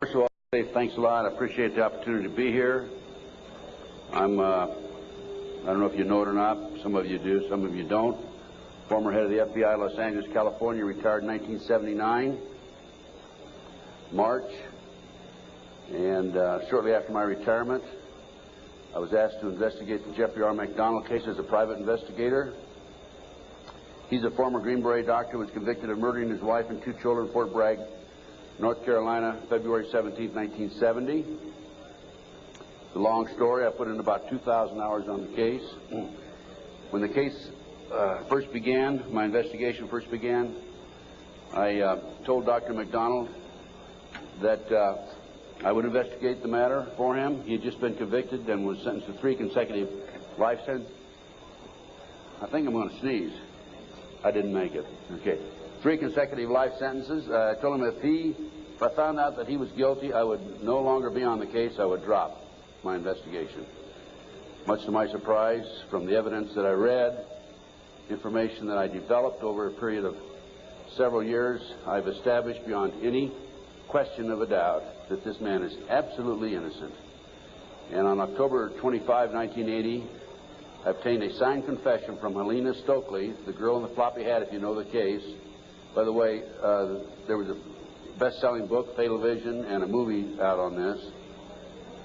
First of all, I say thanks a lot. I appreciate the opportunity to be here. I don't know if you know it or not. Some of you do, some of you don't. Former head of the FBI, Los Angeles, California, retired in 1979, March. And shortly after my retirement, I was asked to investigate the Jeffrey R. McDonald case as a private investigator. He's a former Green Beret doctor who was convicted of murdering his wife and 2 children in Fort Bragg, North Carolina, February 17, 1970. It's a long story. I put in about 2,000 hours on the case. When the case first began, my investigation first began, I told Dr. McDonald that I would investigate the matter for him. He had just been convicted and was sentenced to 3 consecutive life sentences. I think I'm going to sneeze. I didn't make it. Okay. 3 consecutive life sentences. I told him if I found out that he was guilty, I would no longer be on the case. I would drop my investigation. Much to my surprise, from the evidence that I read, information that I developed over a period of several years, I've established beyond any question of a doubt that this man is absolutely innocent. And on October 25, 1980, I obtained a signed confession from Helena Stokely, the girl in the floppy hat, if you know the case. By the way, there was a best-selling book, Fatal Vision, and a movie out on this.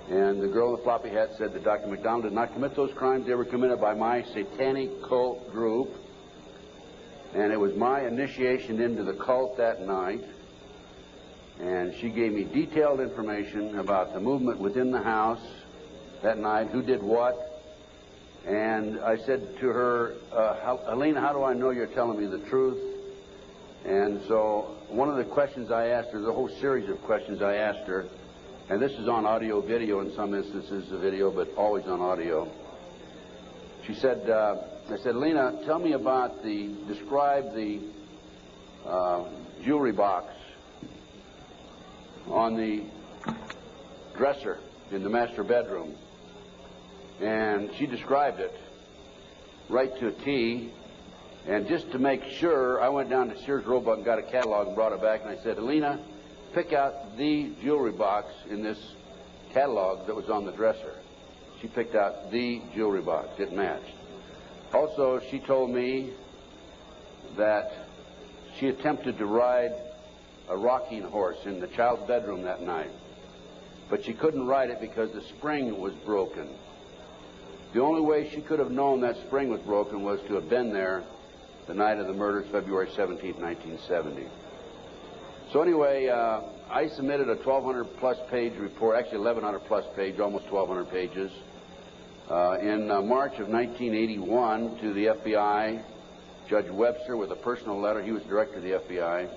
And the girl in the floppy hat said that Dr. McDonald did not commit those crimes. They were committed by my satanic cult group. And it was my initiation into the cult that night. And she gave me detailed information about the movement within the house that night, who did what. And I said to her, Helena, how do I know you're telling me the truth? And so one of the questions I asked her, there's a whole series of questions I asked her, and this is on audio video in some instances, the video, but always on audio. She said, I said, Helena, tell me about describe the jewelry box on the dresser in the master bedroom. And she described it right to a T. And just to make sure, I went down to Sears Roebuck and got a catalog and brought it back. And I said, Helena, pick out the jewelry box in this catalog that was on the dresser. She picked out the jewelry box. It matched. Also, she told me that she attempted to ride a rocking horse in the child's bedroom that night. But she couldn't ride it because the spring was broken. The only way she could have known that spring was broken was to have been there the night of the murders, February 17, 1970. So anyway, I submitted a 1,200-plus page report, actually 1,100-plus page, almost 1,200 pages, in March of 1981 to the FBI, Judge Webster, with a personal letter. He was director of the FBI.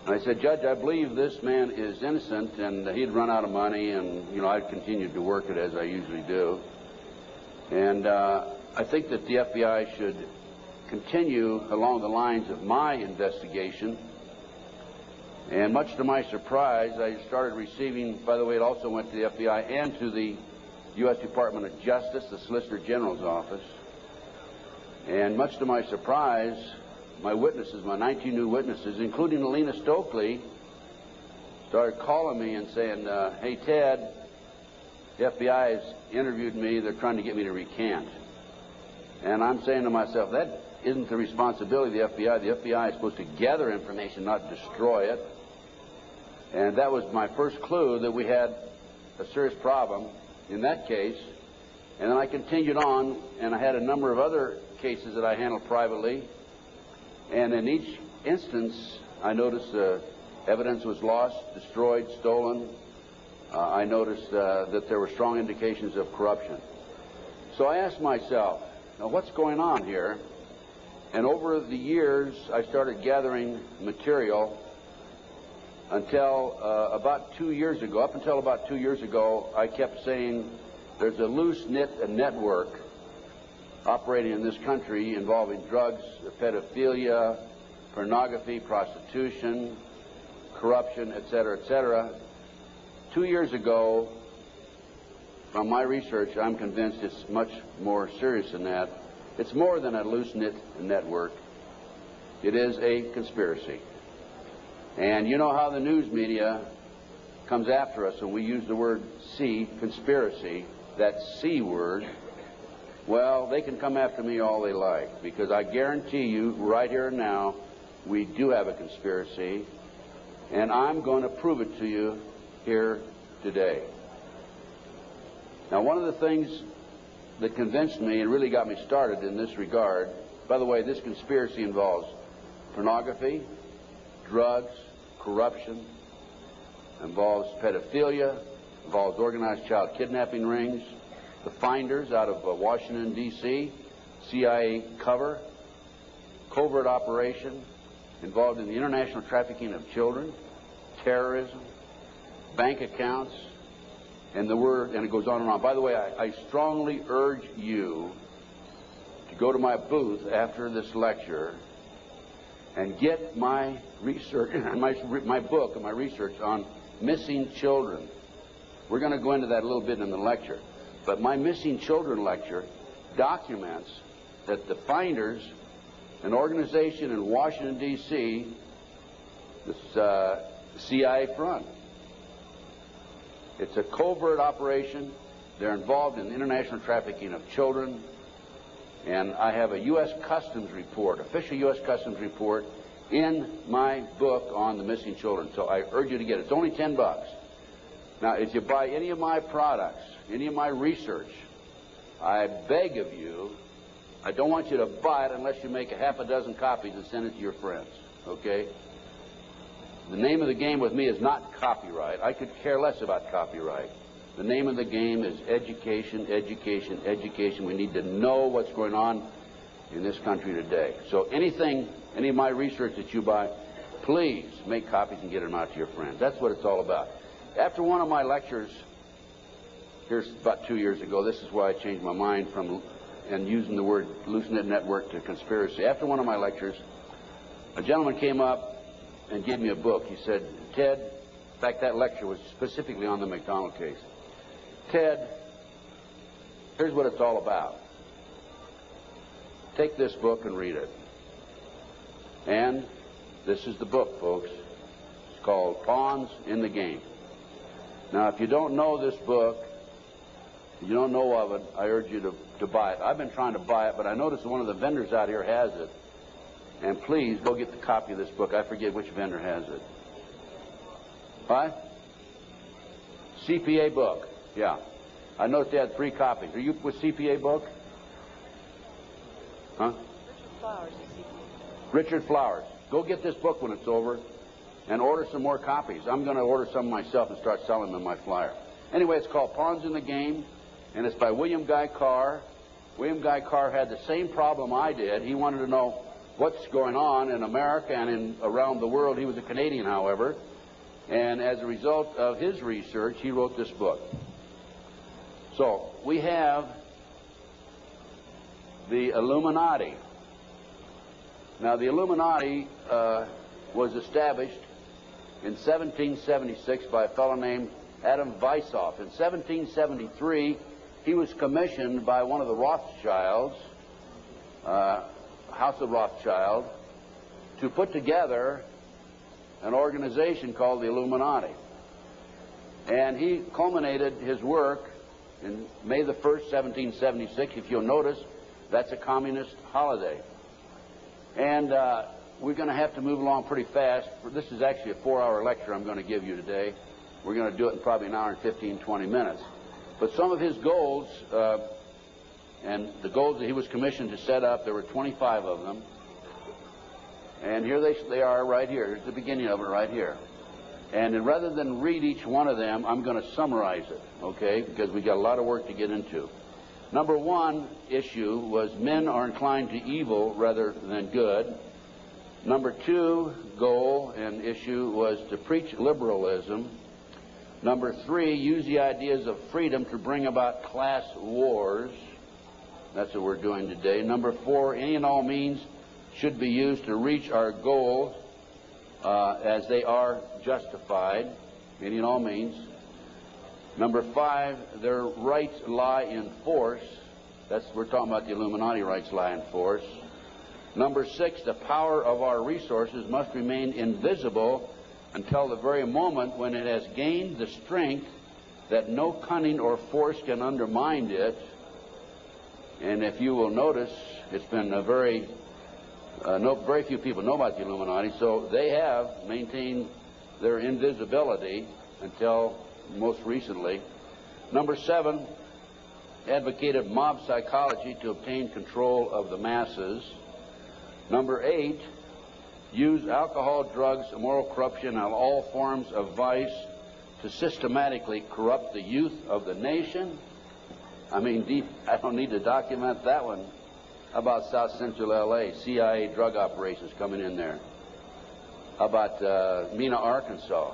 And I said, Judge, I believe this man is innocent, and he'd run out of money, and, you know, I'd continued to work it as I usually do. And I think that the FBI should continue along the lines of my investigation. And much to my surprise, I started receiving, by the way, it also went to the FBI and to the U.S. Department of Justice, the Solicitor General's office. And much to my surprise, my witnesses, my 19 new witnesses, including Helena Stokely, started calling me and saying, hey, Ted, the FBI has interviewed me. They're trying to get me to recant. And I'm saying to myself, that isn't the responsibility of the FBI. The FBI is supposed to gather information, not destroy it. And that was my first clue that we had a serious problem in that case. And then I continued on, and I had a number of other cases that I handled privately. And in each instance, I noticed evidence was lost, destroyed, stolen. I noticed that there were strong indications of corruption. So I asked myself, now what's going on here? And over the years, I started gathering material until about 2 years ago. Up until about 2 years ago, I kept saying there's a loose-knit network operating in this country involving drugs, pedophilia, pornography, prostitution, corruption, et cetera, et cetera. 2 years ago, from my research, I'm convinced it's much more serious than that. It's more than a loose-knit network. It is a conspiracy. And you know how the news media comes after us and we use the word C, conspiracy, that C word, well, they can come after me all they like, because I guarantee you right here and now we do have a conspiracy, and I'm going to prove it to you here today. Now, one of the things that convinced me and really got me started in this regard, by the way, this conspiracy involves pornography, drugs, corruption, involves pedophilia, involves organized child kidnapping rings, the finders out of Washington, D.C., CIA cover, covert operation, involved in the international trafficking of children, terrorism, bank accounts, and it goes on and on. By the way, I strongly urge you to go to my booth after this lecture and get my research, my book and my research on missing children. We're going to go into that a little bit in the lecture. But my missing children lecture documents that the finders, an organization in Washington, D.C., this CIA front. It's a covert operation. They're involved in the international trafficking of children. And I have a U.S. Customs report, official U.S. Customs report, in my book on the missing children. So I urge you to get it. It's only $10. Now, if you buy any of my products, any of my research, I beg of you, I don't want you to buy it unless you make a half a dozen copies and send it to your friends, okay? The name of the game with me is not copyright. I could care less about copyright. The name of the game is education, education, education. We need to know what's going on in this country today. So anything, any of my research that you buy, please make copies and get them out to your friends. That's what it's all about. After one of my lectures, here's about 2 years ago, this is why I changed my mind from and using the word Loose-Knit Network to conspiracy. After one of my lectures, a gentleman came up and gave me a book. He said, Ted, in fact, that lecture was specifically on the McDonald case. Ted, here's what it's all about. Take this book and read it. And this is the book, folks. It's called Pawns in the Game. Now, if you don't know this book, if you don't know of it, I urge you to buy it. I've been trying to buy it, but I noticed one of the vendors out here has it. And please, go get the copy of this book. I forget which vendor has it. What? CPA book. Yeah. I noticed they had 3 copies. Are you with CPA book? Huh? Richard Flowers is CPA. Richard Flowers. Go get this book when it's over and order some more copies. I'm going to order some myself and start selling them in my flyer. Anyway, it's called Pawns in the Game, and it's by William Guy Carr. William Guy Carr had the same problem I did. He wanted to know what's going on in America and around the world. He was a Canadian, however, and as a result of his research, he wrote this book. So, we have the Illuminati. Now, the Illuminati was established in 1776 by a fellow named Adam Weishaupt. In 1773, he was commissioned by one of the Rothschilds, House of Rothschild, to put together an organization called the Illuminati. And he culminated his work in May the 1st, 1776. If you'll notice, that's a communist holiday. And we're going to have to move along pretty fast. This is actually a 4-hour lecture I'm going to give you today. We're going to do it in probably an hour and 15, 20 minutes. But some of his goals, and the goals that he was commissioned to set up, there were 25 of them. And here they are right here. Here's the beginning of it right here. And rather than read each one of them, I'm going to summarize it, okay, because we got a lot of work to get into. Number 1 issue was men are inclined to evil rather than good. Number 2 goal and issue was to preach liberalism. Number 3, use the ideas of freedom to bring about class wars. That's what we're doing today. Number 4, any and all means should be used to reach our goals as they are justified. Any and all means. Number 5, their rights lie in force. We're talking about the Illuminati rights lie in force. Number 6, the power of our resources must remain invisible until the very moment when it has gained the strength that no cunning or force can undermine it. And if you will notice, it's been a very few people know about the Illuminati, so they have maintained their invisibility until most recently. Number 7, advocated mob psychology to obtain control of the masses. Number 8, use alcohol, drugs, moral corruption, and all forms of vice to systematically corrupt the youth of the nation. I mean, I don't need to document that one. How about South Central L.A., CIA drug operations coming in there? How about Mena, Arkansas?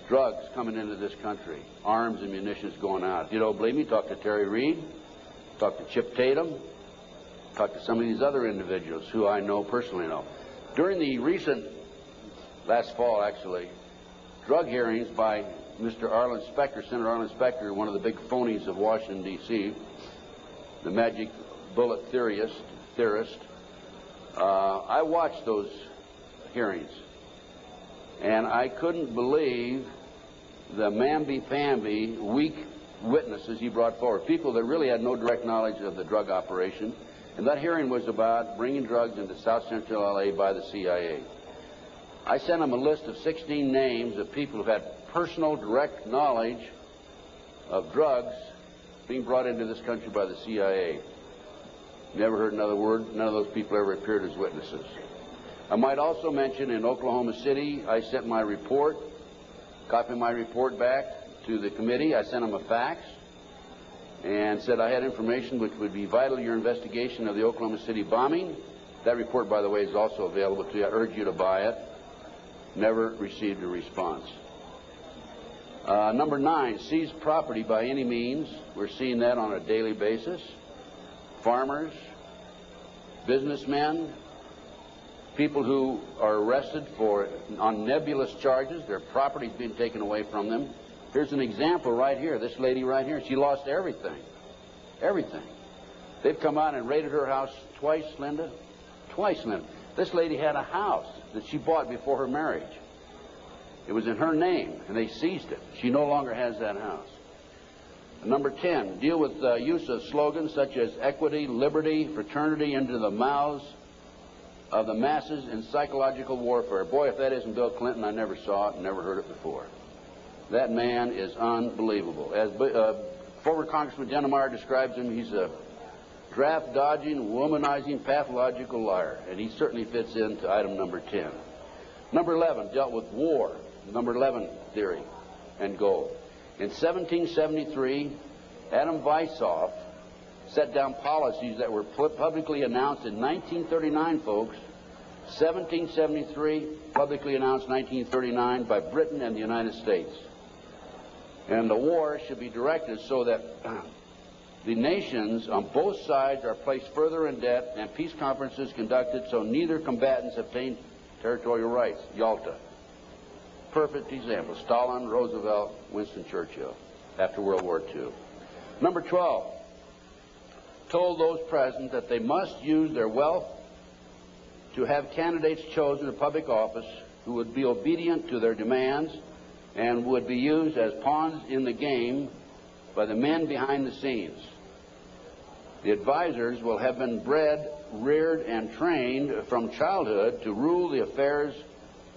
Drugs coming into this country, arms and munitions going out. If you don't believe me, talk to Terry Reid, talk to Chip Tatum, talk to some of these other individuals who I know personally know. During the recent, last fall actually, drug hearings by Mr. Arlen Specter, Senator Arlen Specter, one of the big phonies of Washington, D.C., the magic bullet theorist, I watched those hearings, and I couldn't believe the mamby-pamby, weak witnesses he brought forward, people that really had no direct knowledge of the drug operation. And that hearing was about bringing drugs into South Central L.A. by the CIA. I sent him a list of 16 names of people who've had personal, direct knowledge of drugs being brought into this country by the CIA. Never heard another word. None of those people ever appeared as witnesses. I might also mention in Oklahoma City, I sent my report, copied my report back to the committee. I sent them a fax and said I had information which would be vital to your investigation of the Oklahoma City bombing. That report, by the way, is also available to you. I urge you to buy it. Never received a response. Number 9, seize property by any means. We're seeing that on a daily basis. Farmers, businessmen, people who are arrested on nebulous charges, their property's being taken away from them. Here's an example right here. This lady right here, she lost everything. Everything. They've come out and raided her house twice, Linda. Twice, Linda. This lady had a house that she bought before her marriage. It was in her name, and they seized it. She no longer has that house. Number 10, deal with the use of slogans such as equity, liberty, fraternity into the mouths of the masses in psychological warfare. Boy, if that isn't Bill Clinton, I never saw it and never heard it before. That man is unbelievable. As former Congressman Dennemeyer describes him, he's a draft-dodging, womanizing, pathological liar, and he certainly fits into item number 10. Number 11 dealt with war, number 11 theory and goal. In 1773, Adam Weishaupt set down policies that were publicly announced in 1939, folks. 1773, publicly announced 1939 by Britain and the United States. And the war should be directed so that the nations on both sides are placed further in debt and peace conferences conducted so neither combatants obtain territorial rights. Yalta. Perfect example. Stalin, Roosevelt, Winston Churchill after World War II. Number 12. Told those present that they must use their wealth to have candidates chosen to public office who would be obedient to their demands and would be used as pawns in the game by the men behind the scenes. The advisors will have been bred, reared, and trained from childhood to rule the affairs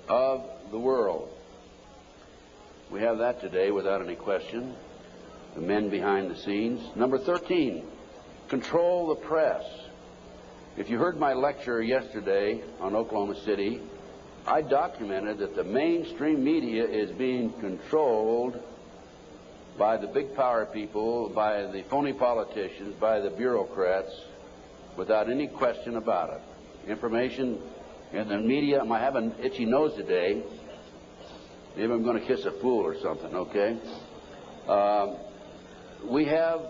of the world. We have that today without any question. The men behind the scenes. Number 13, control the press. If you heard my lecture yesterday on Oklahoma City, I documented that the mainstream media is being controlled by the big power people, by the phony politicians, by the bureaucrats, without any question about it. Information in the media, I have an itchy nose today. Maybe I'm going to kiss a fool or something, okay? We have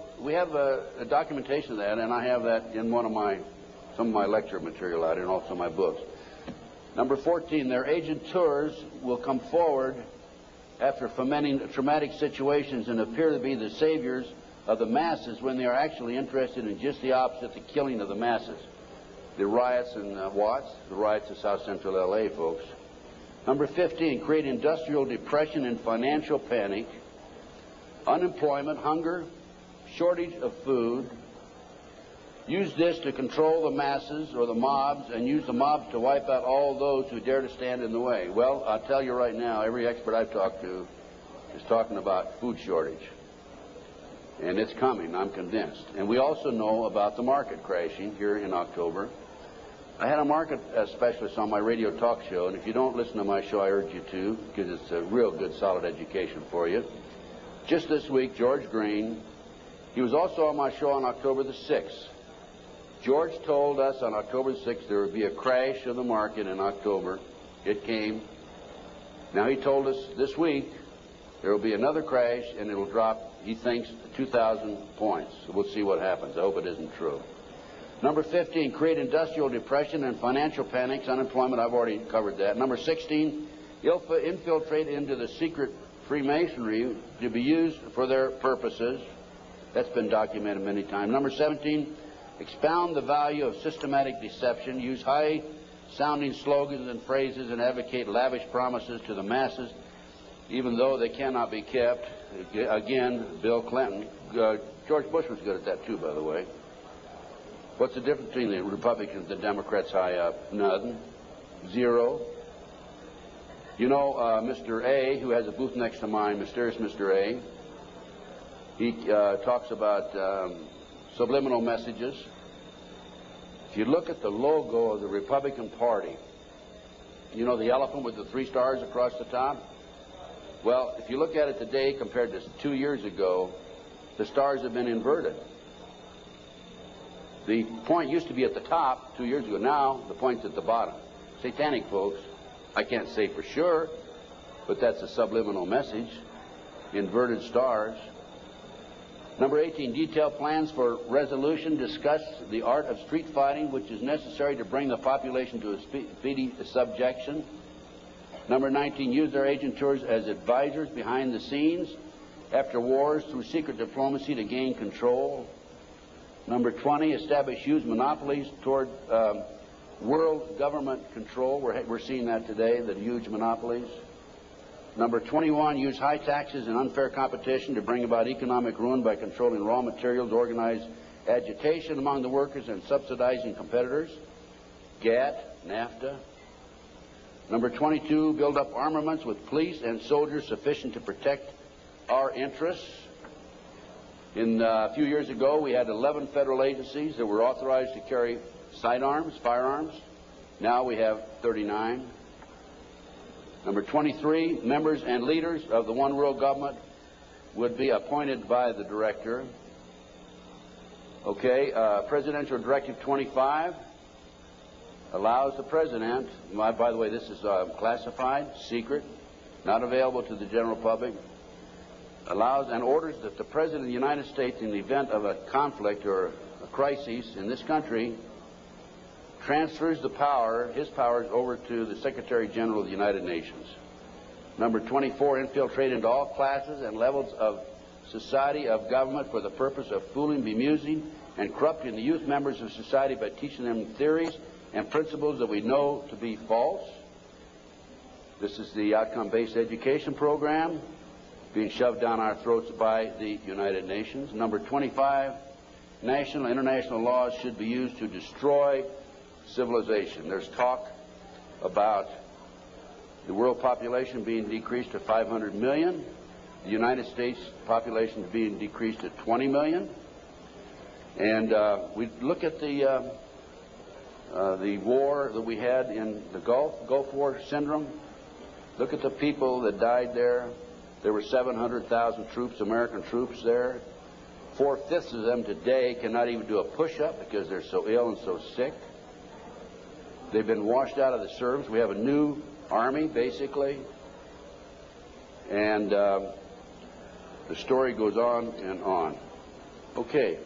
a documentation of that, and I have that in some of my lecture material out and also my books. Number 14, their agenteurs will come forward after fomenting traumatic situations and appear to be the saviors of the masses when they are actually interested in just the opposite, the killing of the masses. The riots in Watts, the riots in South Central L.A., folks. Number 15, create industrial depression and financial panic, unemployment, hunger, shortage of food. Use this to control the masses or the mobs, and use the mobs to wipe out all those who dare to stand in the way. Well, I'll tell you right now, every expert I've talked to is talking about food shortage. And it's coming, I'm convinced. And we also know about the market crashing here in October. I had a market specialist on my radio talk show, and if you don't listen to my show, I urge you to, because it's a real good, solid education for you. Just this week, George Green, he was also on my show on October the 6th. George told us on October the 6th there would be a crash of the market in October. It came. Now he told us this week there will be another crash, and it will drop, he thinks, 2,000 points. So we'll see what happens. I hope it isn't true. Number 15, create industrial depression and financial panics, unemployment. I've already covered that. Number 16, infiltrate into the secret Freemasonry to be used for their purposes. That's been documented many times. Number 17, expound the value of systematic deception. Use high-sounding slogans and phrases and advocate lavish promises to the masses, even though they cannot be kept. Again, Bill Clinton. George Bush was good at that, too, by the way. What's the difference between the Republicans and the Democrats high up? None. Zero. You know, Mr. A, who has a booth next to mine, mysterious Mr. A, he talks about subliminal messages. If you look at the logo of the Republican Party, you know the elephant with the 3 stars across the top? Well, if you look at it today compared to 2 years ago, the stars have been inverted. The point used to be at the top 2 years ago. Now the point's at the bottom. Satanic, folks. I can't say for sure, but that's a subliminal message. Inverted stars. Number 18, detail plans for resolution. Discuss the art of street fighting, which is necessary to bring the population to a speedy subjection. Number 19, use their agentures as advisors behind the scenes after wars through secret diplomacy to gain control. Number 20, establish huge monopolies toward world government control. We're seeing that today, the huge monopolies. Number 21, use high taxes and unfair competition to bring about economic ruin by controlling raw materials, organize agitation among the workers, and subsidizing competitors. GATT, NAFTA. Number 22, build up armaments with police and soldiers sufficient to protect our interests. A few years ago, we had 11 federal agencies that were authorized to carry sidearms, firearms. Now we have 39. Number 23, members and leaders of the one world government would be appointed by the director. Okay, Presidential Directive 25 allows the president, by the way, this is classified, secret, not available to the general public, allows and orders that the President of the United States, in the event of a conflict or a crisis in this country, transfers the power, his powers, over to the Secretary General of the United Nations. Number 24, infiltrate into all classes and levels of society, of government, for the purpose of fooling, bemusing, and corrupting the youth members of society by teaching them theories and principles that we know to be false. This is the outcome-based education program being shoved down our throats by the United Nations. Number 25, national and international laws should be used to destroy civilization. There's talk about the world population being decreased to 500 million, the United States population being decreased to 20 million. And we look at the war that we had in the Gulf War syndrome. Look at the people that died there. There were 700,000 troops, American troops there. 4/5 of them today cannot even do a push-up because they're so ill and so sick. They've been washed out of the service. We have a new army, basically. And the story goes on and on. Okay.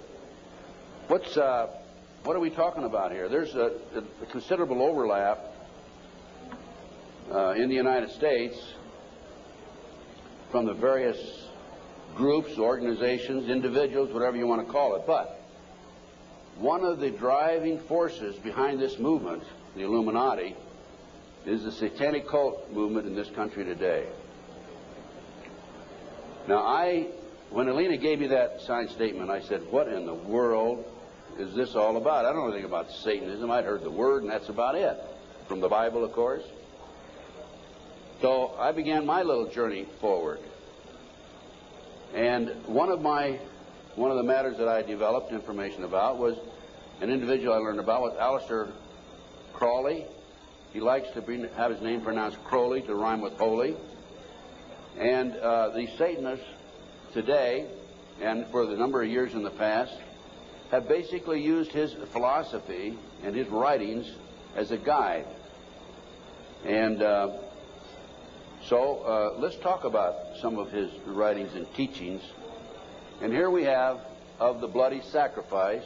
What are we talking about here? There's a considerable overlap in the United States from the various groups, organizations, individuals, whatever you want to call it. But one of the driving forces behind this movement, the Illuminati, is the satanic cult movement in this country today. Now, when Alina gave me that signed statement, I said, what in the world is this all about? I don't know anything about Satanism. I'd heard the word, and that's about it. From the Bible, of course. So I began my little journey forward. And one of the matters that I developed information about was an individual I learned about was Aleister Crowley. He likes to have his name pronounced Crowley to rhyme with holy. And the Satanists today, and for the number of years in the past, have basically used his philosophy and his writings as a guide. And so let's talk about some of his writings and teachings. And here we have Of the Bloody Sacrifice.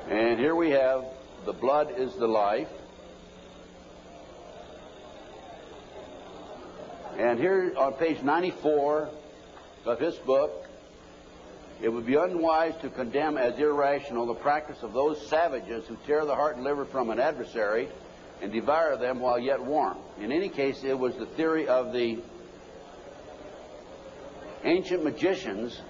And here we have The Blood is the Life. And here on page 94 of his book, it would be unwise to condemn as irrational the practice of those savages who tear the heart and liver from an adversary and devour them while yet warm. In any case, it was the theory of the ancient magicians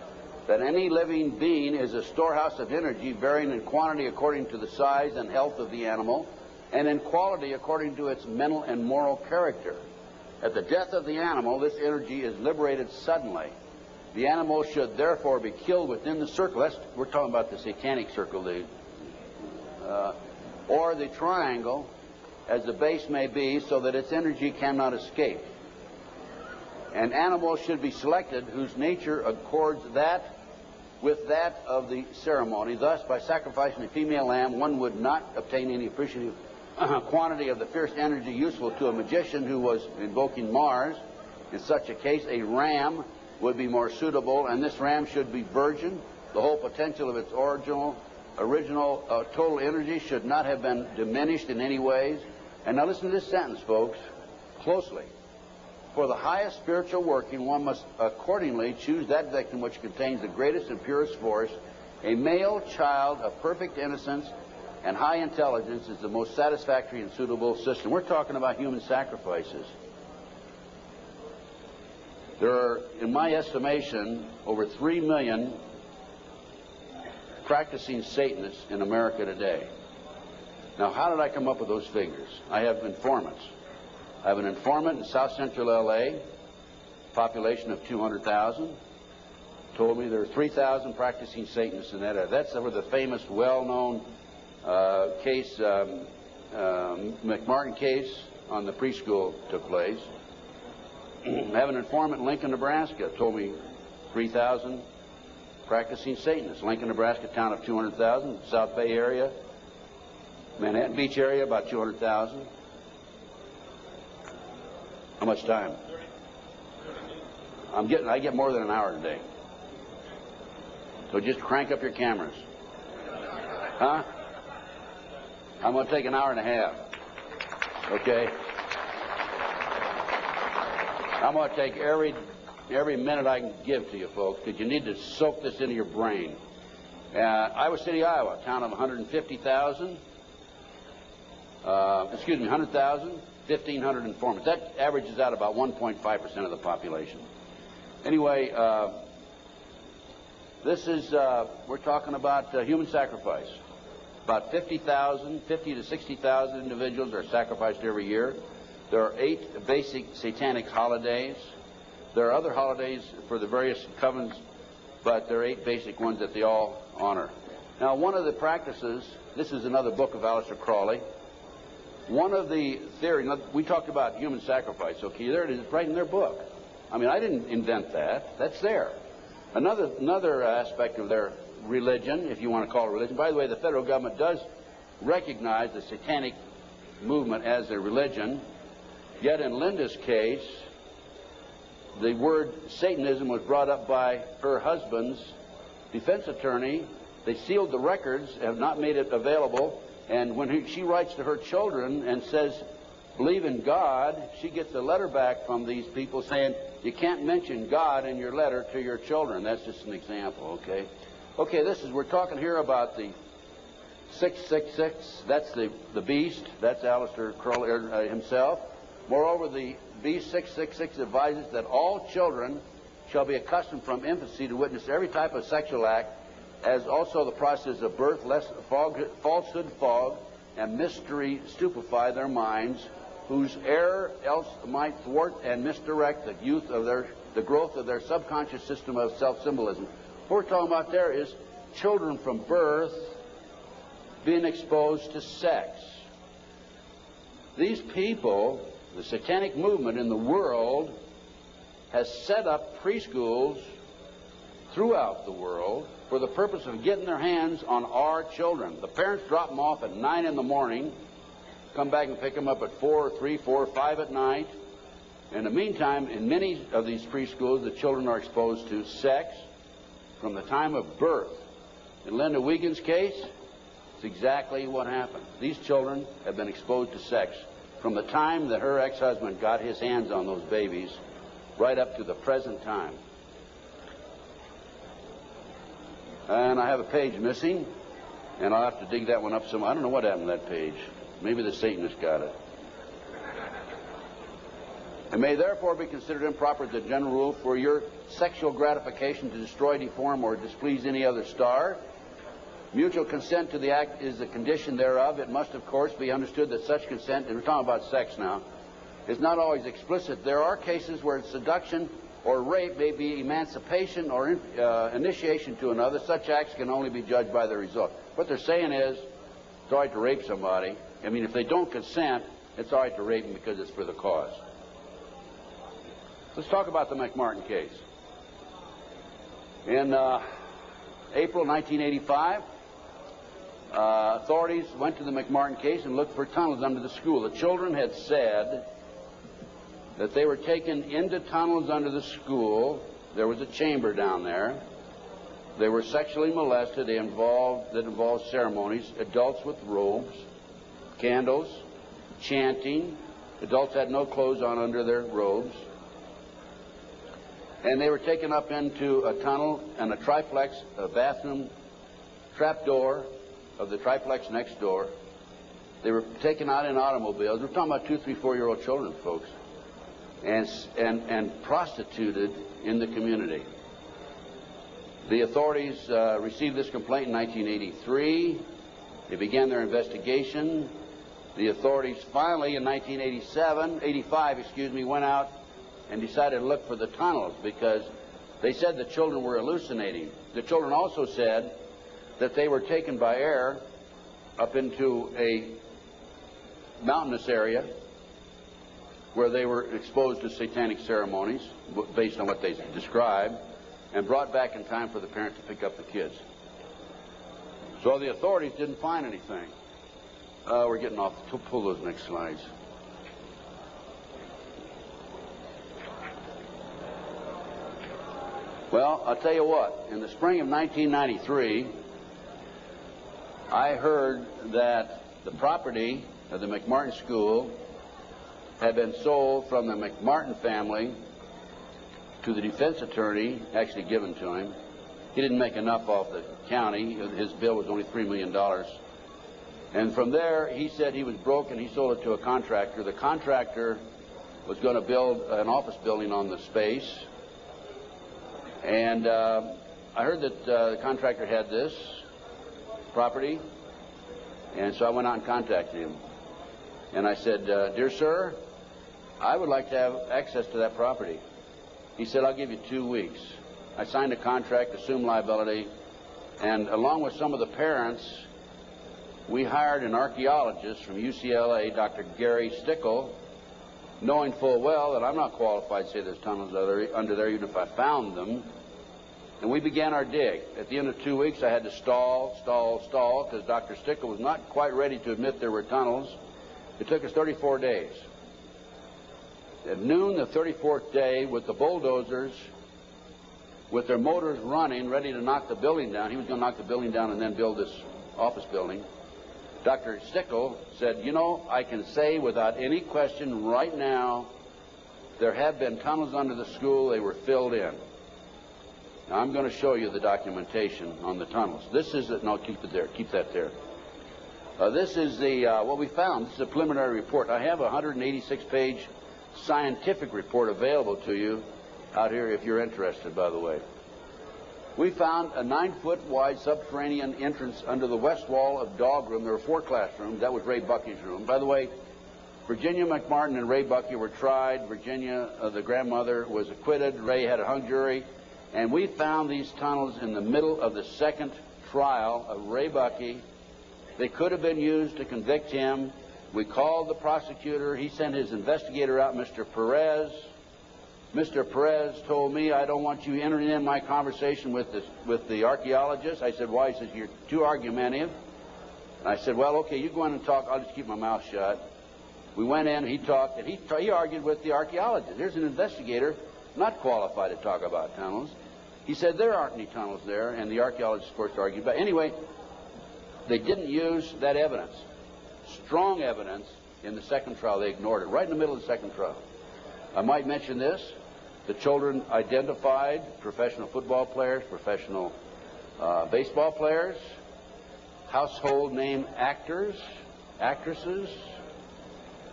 that any living being is a storehouse of energy varying in quantity according to the size and health of the animal, and in quality according to its mental and moral character. At the death of the animal, this energy is liberated suddenly. The animal should therefore be killed within the circle. We're talking about the satanic circle, or the triangle, as the base may be, so that its energy cannot escape. An animal should be selected whose nature accords with that of the ceremony. Thus, by sacrificing a female lamb, one would not obtain any appreciative quantity of the fierce energy useful to a magician who was invoking Mars. In such a case, a ram would be more suitable, and this ram should be virgin. The whole potential of its original total energy should not have been diminished in any ways. And now listen to this sentence, folks, closely. For the highest spiritual working, one must accordingly choose that victim which contains the greatest and purest force. A male child of perfect innocence and high intelligence is the most satisfactory and suitable system. We're talking about human sacrifices. There are, in my estimation, over 3 million practicing Satanists in America today. Now, how did I come up with those figures? I have informants. I have an informant in South Central L.A., population of 200,000, told me there are 3,000 practicing Satanists in that area. That's where the famous, well-known case, McMartin case on the preschool took place. I have an informant in Lincoln, Nebraska, told me 3,000 practicing Satanists. Lincoln, Nebraska, town of 200,000. South Bay area, Manhattan Beach area, about 200,000. How much time? I get more than an hour today. So just crank up your cameras. Huh? I'm going to take an hour and a half. Okay? I'm going to take every minute I can give to you, folks, because you need to soak this into your brain. Iowa City, Iowa, town of 150,000. 100,000, 1,500 informants. That averages out about 1.5% of the population. Anyway, we're talking about human sacrifice. About 50 to 60,000 individuals are sacrificed every year. There are 8 basic satanic holidays. There are other holidays for the various covens, but there are 8 basic ones that they all honor. Now, one of the practices, this is another book of Aleister Crowley. One of the theories, we talked about human sacrifice, okay, there it is, right in their book. I mean, I didn't invent that. That's there. Another aspect of their religion, if you want to call it religion, by the way, the federal government does recognize the satanic movement as a religion, yet in Linda's case, the word Satanism was brought up by her husband's defense attorney. They sealed the records, have not made it available, and when she writes to her children and says, believe in God, she gets a letter back from these people saying, you can't mention God in your letter to your children. That's just an example, okay? Okay, we're talking here about the 666, that's the beast. That's Aleister Crowley himself. Moreover, the beast 666 advises that all children shall be accustomed from infancy to witness every type of sexual act, as also the process of birth, lest falsehood fog and mystery stupefy their minds, whose error else might thwart and misdirect the growth of their subconscious system of self-symbolism. What we're talking about there is children from birth being exposed to sex. These people, the satanic movement in the world, has set up preschools throughout the world for the purpose of getting their hands on our children. The parents drop them off at 9 in the morning, come back and pick them up at 4, 3, 4, 5 at night. In the meantime, in many of these preschools, the children are exposed to sex from the time of birth. In Linda Wiegand's case, it's exactly what happened. These children have been exposed to sex from the time that her ex-husband got his hands on those babies right up to the present time. And I have a page missing, and I'll have to dig that one up some. I don't know what happened to that page. Maybe the Satanist got it. It may therefore be considered improper as a general rule for your sexual gratification to destroy, deform, or displease any other star. Mutual consent to the act is the condition thereof. It must, of course, be understood that such consent, and we're talking about sex now, is not always explicit. There are cases where seduction or rape may be emancipation or initiation to another. Such acts can only be judged by their result. What they're saying is, it's all right to rape somebody. I mean, if they don't consent, it's all right to rape them because it's for the cause. Let's talk about the McMartin case. In April 1985, authorities went to the McMartin case and looked for tunnels under the school. The children had said that they were taken into tunnels under the school. There was a chamber down there. They were sexually molested. That involved ceremonies, adults with robes, candles, chanting. Adults had no clothes on under their robes. And they were taken up into a tunnel and a triplex, a bathroom trapdoor of the triplex next door. They were taken out in automobiles. We're talking about 2, 3, 4-year-old children, folks, and prostituted in the community. The authorities received this complaint in 1983. They began their investigation. The authorities finally, in 1985, went out and decided to look for the tunnels because they said the children were hallucinating. The children also said that they were taken by air up into a mountainous area where they were exposed to satanic ceremonies based on what they described, and brought back in time for the parent to pick up the kids. So the authorities didn't find anything. We're getting off. Pull those next slides. Well, I'll tell you what. In the spring of 1993, I heard that the property of the McMartin School had been sold from the McMartin family to the defense attorney, actually given to him. He didn't make enough off the county. His bill was only $3 million. And from there, he said he was broke and he sold it to a contractor. The contractor was going to build an office building on the space. And I heard that the contractor had this property, and so I went out and contacted him. And I said, "Dear sir, I would like to have access to that property." He said, "I'll give you 2 weeks." I signed a contract, assumed liability, and along with some of the parents, we hired an archaeologist from UCLA, Dr. Gary Stickle, knowing full well that I'm not qualified to say there's tunnels under there, even if I found them. And we began our dig. At the end of 2 weeks, I had to stall, because Dr. Stickle was not quite ready to admit there were tunnels. It took us 34 days. At noon the 34th day, with the bulldozers, with their motors running, ready to knock the building down, he was going to knock the building down and then build this office building, Dr. Stickle said, "You know, I can say without any question right now, there have been tunnels under the school. They were filled in." Now, I'm going to show you the documentation on the tunnels. This is it. No, keep it there. Keep that there. This is the what we found. This is a preliminary report. I have a 186-page scientific report available to you out here if you're interested, by the way. We found a 9-foot wide subterranean entrance under the west wall of dog room. There were 4 classrooms. That was Ray Bucky's room. By the way, Virginia McMartin and Ray Bucky were tried. Virginia, the grandmother, was acquitted. Ray had a hung jury. And we found these tunnels in the middle of the second trial of Ray Bucky. They could have been used to convict him. We called the prosecutor. He sent his investigator out, Mr. Perez. Mr. Perez told me, I don't want you entering in my conversation with the archaeologist. I said, why? He says, you're too argumentative. And I said, well, okay, you go in and talk. I'll just keep my mouth shut. We went in, he talked, and he argued with the archaeologist. Here's an investigator not qualified to talk about tunnels. He said there aren't any tunnels there, and the archaeologist, of course, argued. But anyway, they didn't use that evidence, strong evidence, in the second trial. They ignored it right in the middle of the second trial. I might mention this. The children identified professional football players, professional baseball players, household name actors, actresses,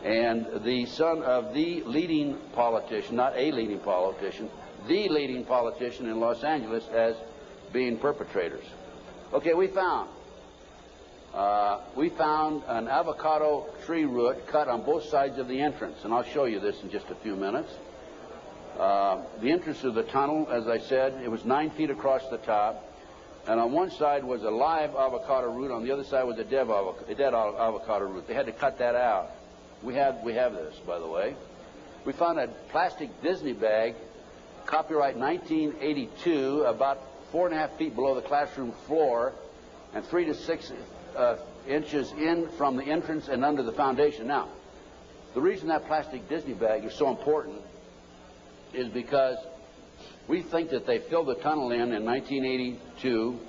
and the son of the leading politician, not a leading politician, the leading politician in Los Angeles as being perpetrators. Okay, we found an avocado tree root cut on both sides of the entrance, and I'll show you this in just a few minutes. The entrance of the tunnel, as I said, it was 9 feet across the top, and on one side was a live avocado root, on the other side was a dead avocado root. They had to cut that out. We have this, by the way. We found a plastic Disney bag, copyright 1982, about 4.5 feet below the classroom floor, and 3 to 6 inches in from the entrance and under the foundation. Now, the reason that plastic Disney bag is so important is because we think that they filled the tunnel in 1982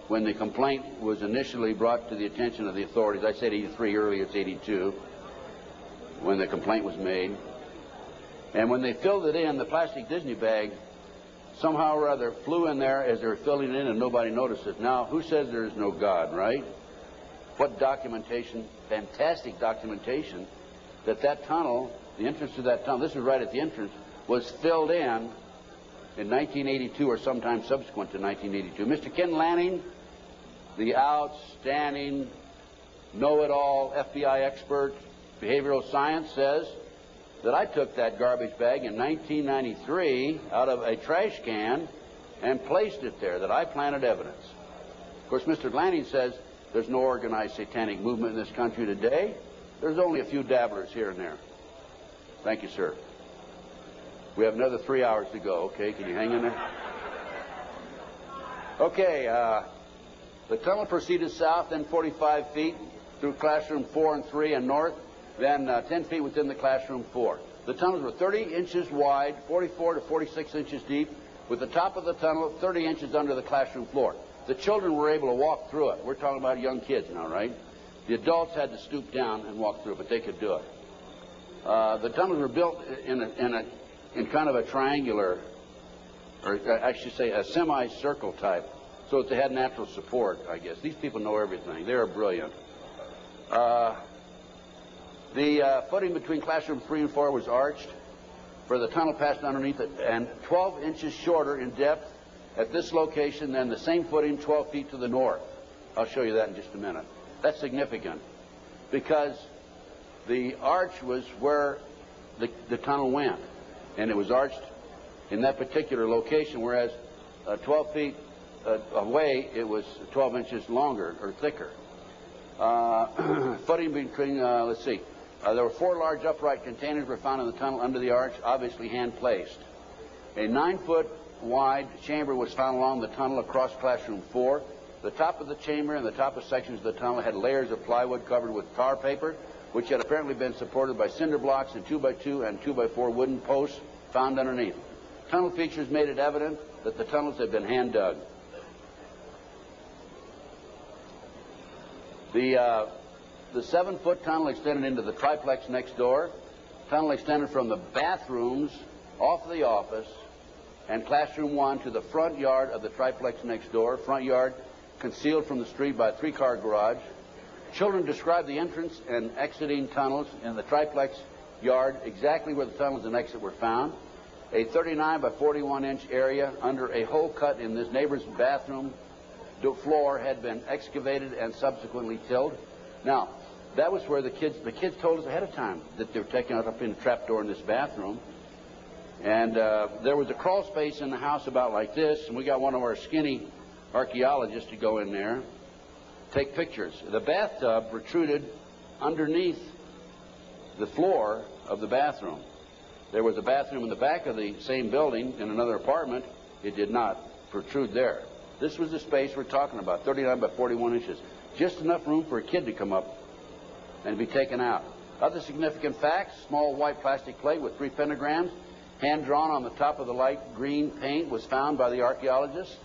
when the complaint was initially brought to the attention of the authorities. I said 83 earlier, it's 82 when the complaint was made. And when they filled it in, the plastic Disney bag somehow or other flew in there as they were filling it in, and nobody noticed it. Now, who says there is no God, right? What documentation, fantastic documentation, that tunnel, the entrance to that tunnel, this is right at the entrance, was filled in 1982 or sometime subsequent to 1982. Mr. Ken Lanning, the outstanding, know-it-all FBI expert, behavioral science, says that I took that garbage bag in 1993 out of a trash can and placed it there, that I planted evidence. Of course, Mr. Lanning says there's no organized satanic movement in this country today. There's only a few dabblers here and there. Thank you, sir. We have another 3 hours to go. Okay, can you hang in there? Okay, the tunnel proceeded south, then 45 feet through classroom 4 and 3 and north, then 10 feet within the classroom 4. The tunnels were 30 inches wide, 44 to 46 inches deep, with the top of the tunnel 30 inches under the classroom floor. The children were able to walk through it. We're talking about young kids now, right? The adults had to stoop down and walk through it, but they could do it. The tunnels were built in kind of a triangular, or I should say a semicircle type, so that they had natural support, I guess. These people know everything. They are brilliant. The footing between classroom 3 and 4 was arched, for the tunnel passed underneath it, and 12 inches shorter in depth at this location than the same footing 12 feet to the north. I'll show you that in just a minute. That's significant, because the arch was where the tunnel went, and it was arched in that particular location, whereas 12 feet away, it was 12 inches longer or thicker. Footing between, let's see, there were 4 large upright containers were found in the tunnel under the arch, obviously hand-placed. A 9-foot wide chamber was found along the tunnel across classroom 4. The top of the chamber and the top of sections of the tunnel had layers of plywood covered with tar paper, which had apparently been supported by cinder blocks and 2x2 and 2x4 wooden posts found underneath. Tunnel features made it evident that the tunnels had been hand-dug. The 7-foot tunnel extended into the triplex next door. Tunnel extended from the bathrooms off the office and classroom 1 to the front yard of the triplex next door. Front yard concealed from the street by a 3-car garage. Children described the entrance and exiting tunnels in the triplex yard, exactly where the tunnels and exit were found. A 39 by 41 inch area under a hole cut in this neighbor's bathroom floor had been excavated and subsequently tilled. Now, that was where the kids told us ahead of time that they were taking us up in a trapdoor in this bathroom. And there was a crawl space in the house about like this, and we got one of our skinny archaeologists to go in there, take pictures. The bathtub protruded underneath the floor of the bathroom. There was a bathroom in the back of the same building in another apartment. It did not protrude there. This was the space we're talking about, 39 by 41 inches. Just enough room for a kid to come up and be taken out. Other significant facts: small white plastic plate with 3 pentagrams, hand-drawn on the top of the light green paint, was found by the archaeologists.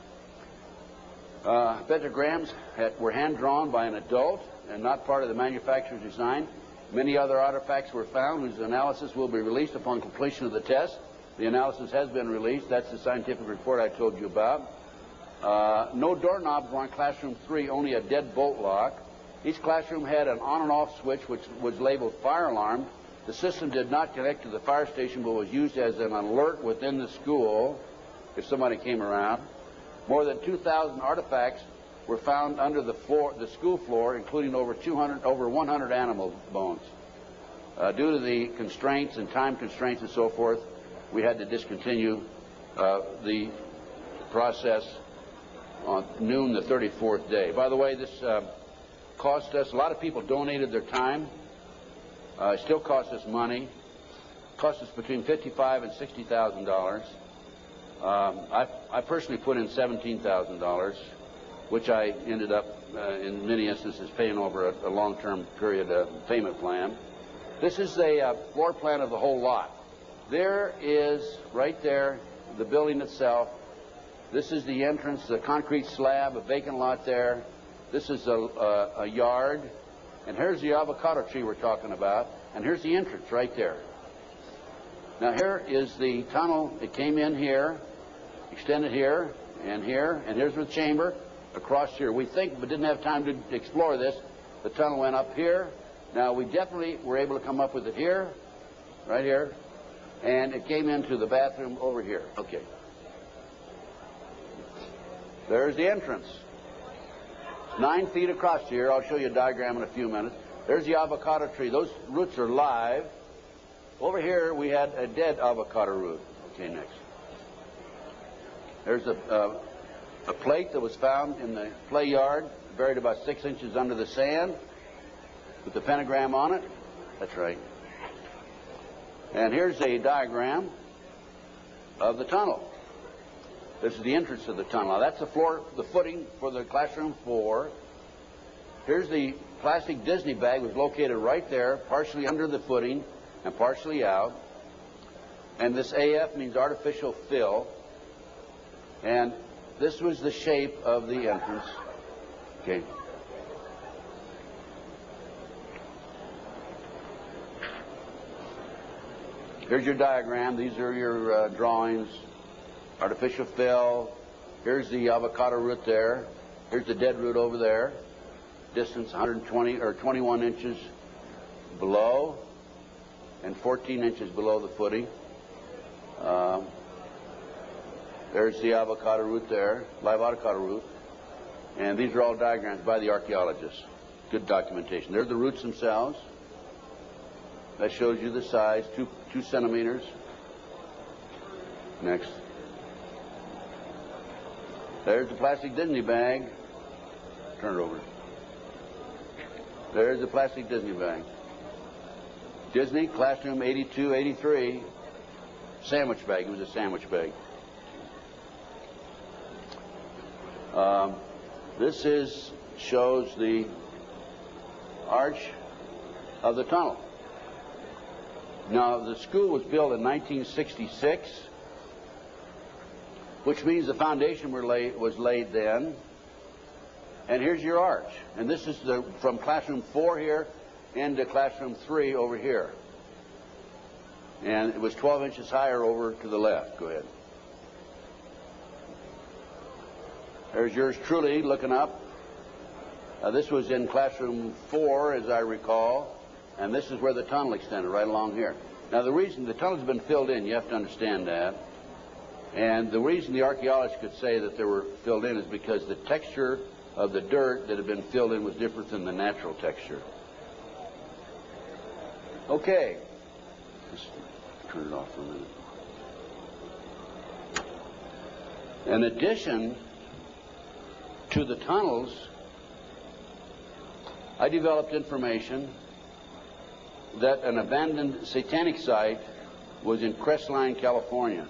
Pentagrams were hand-drawn by an adult and not part of the manufacturer's design. Many other artifacts were found whose analysis will be released upon completion of the test. The analysis has been released. That's the scientific report I told you about. No doorknobs were on classroom 3, only a deadbolt lock. Each classroom had an on and off switch which was labeled fire alarm. The system did not connect to the fire station but was used as an alert within the school if somebody came around. More than 2,000 artifacts were found under the school floor, including over 100 animal bones. Due to the constraints and time constraints and so forth, we had to discontinue the process on noon the 34th day. By the way, this cost us, a lot of people donated their time. It still costs us money. It cost us between $55,000 and $60,000. I personally put in $17,000, which I ended up, in many instances, paying over a long-term period payment plan. This is a floor plan of the whole lot. There is, right there, the building itself. This is the entrance, the concrete slab, a vacant lot there. This is a yard. And here's the avocado tree we're talking about. And here's the entrance right there. Now here is the tunnel. It came in here, extended here, and here's the chamber across here. We think, but didn't have time to explore this, the tunnel went up here. Now we definitely were able to come up with it here, right here, and it came into the bathroom over here. Okay. There's the entrance. 9 feet across here. I'll show you a diagram in a few minutes. There's the avocado tree. Those roots are live. Over here we had a dead avocado root. Okay, next. There's a plate that was found in the play yard, buried about 6 inches under the sand, with the pentagram on it. That's right. And here's a diagram of the tunnel. This is the entrance of the tunnel. Now that's the floor, the footing for the classroom floor. Here's the plastic Disney bag, was located right there, partially under the footing and partially out. And this AF means artificial fill. And this was the shape of the entrance. Okay. Here's your diagram. These are your drawings. Artificial fill. Here's the avocado root there. Here's the dead root over there. Distance 120 or 21 inches below and 14 inches below the footing. There's the avocado root there, live avocado root. And these are all diagrams by the archaeologists. Good documentation. There's the roots themselves. That shows you the size, 2 centimeters. Next. There's the plastic Disney bag. Turn it over. There's the plastic Disney bag. Disney, classroom 82, 83. Sandwich bag. It was a sandwich bag. This shows the arch of the tunnel. Now, the school was built in 1966, which means the foundation was laid then. And here's your arch. And this is from classroom 4 here into classroom 3 over here. And it was 12 inches higher over to the left. Go ahead. There's yours truly looking up. This was in classroom 4, as I recall, and this is where the tunnel extended, right along here. Now, the reason the tunnel's been filled in, you have to understand that, and the reason the archaeologists could say that they were filled in is because the texture of the dirt that had been filled in was different than the natural texture. Okay. Just turn it off for a minute. In addition to the tunnels, I developed information that an abandoned satanic site was in Crestline, California.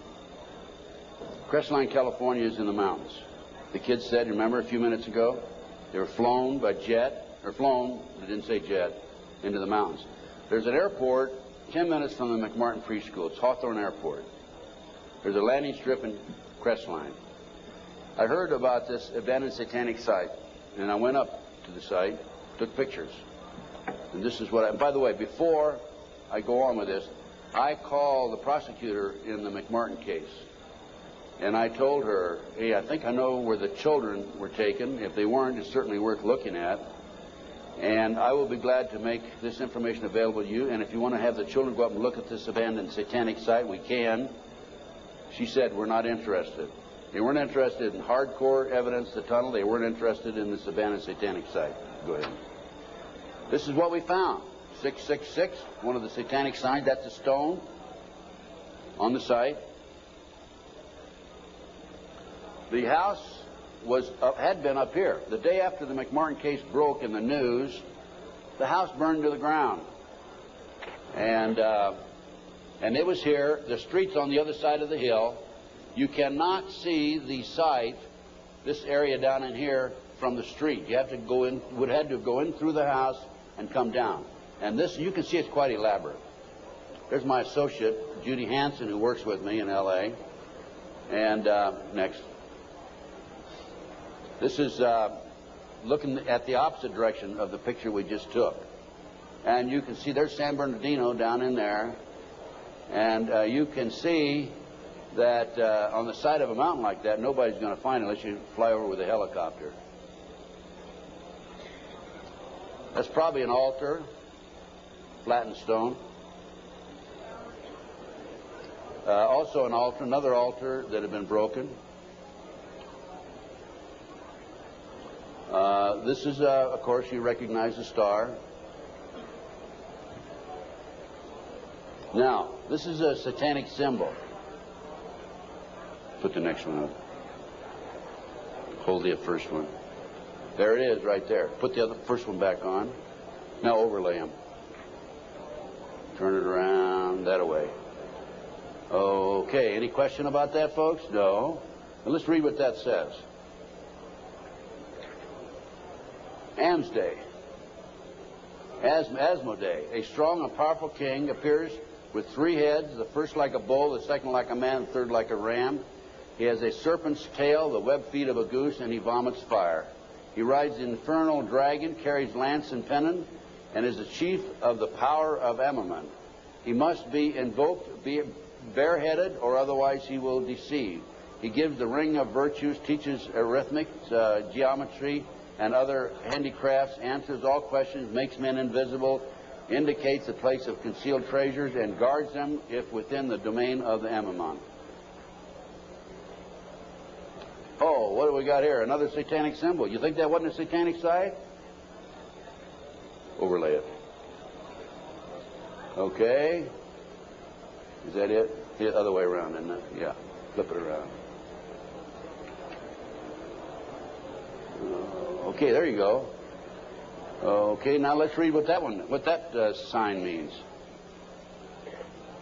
Crestline, California is in the mountains. The kids said, remember a few minutes ago, they were flown by jet, or flown, they didn't say jet, into the mountains. There's an airport 10 minutes from the McMartin Preschool. It's Hawthorne Airport. There's a landing strip in Crestline. I heard about this abandoned satanic site, and I went up to the site, took pictures. And this is what by the way, before I go on with this, I called the prosecutor in the McMartin case. And I told her, hey, I think I know where the children were taken. If they weren't, it's certainly worth looking at. And I will be glad to make this information available to you. And if you want to have the children go up and look at this abandoned satanic site, we can. She said, we're not interested. They weren't interested in hardcore evidence, the tunnel. They weren't interested in this abandoned satanic site. Go ahead. This is what we found. 666, one of the satanic signs. That's a stone on the site. The house had been up here. The day after the McMartin case broke in the news, the house burned to the ground. And it was here. The street's on the other side of the hill. You cannot see the site, this area down in here, from the street. You have to go in, would have to go in through the house and come down. And this, you can see it's quite elaborate. There's my associate, Judy Hansen, who works with me in L.A. And next. This is looking at the opposite direction of the picture we just took. And you can see there's San Bernardino down in there. And you can see that on the side of a mountain like that, nobody's going to find it unless you fly over with a helicopter. That's probably an altar, flattened stone. Also an altar, another altar that had been broken. This is, of course, you recognize the star. Now, this is a satanic symbol. Put the next one up. Hold the first one. There it is right there. Put the first one back on. Now overlay them. Turn it around that way. Okay, any question about that, folks? No. Well, let's read what that says. Asmodee, a strong and powerful king, appears with 3 heads, the first like a bull, the second like a man, the third like a ram. He has a serpent's tail, the webbed feet of a goose, and he vomits fire. He rides the infernal dragon, carries lance and pennon, and is the chief of the power of Ammerman. He must be invoked, be bareheaded, or otherwise he will deceive. He gives the ring of virtues, teaches arithmetic, geometry, and other handicrafts, answers all questions, makes men invisible, indicates the place of concealed treasures, and guards them if within the domain of the Ammerman. Oh, what do we got here? Another satanic symbol. You think that wasn't a satanic site? Overlay it. Okay. Is that it? The other way around, isn't it? Yeah. Flip it around. Okay, there you go. Okay, now let's read what that sign means.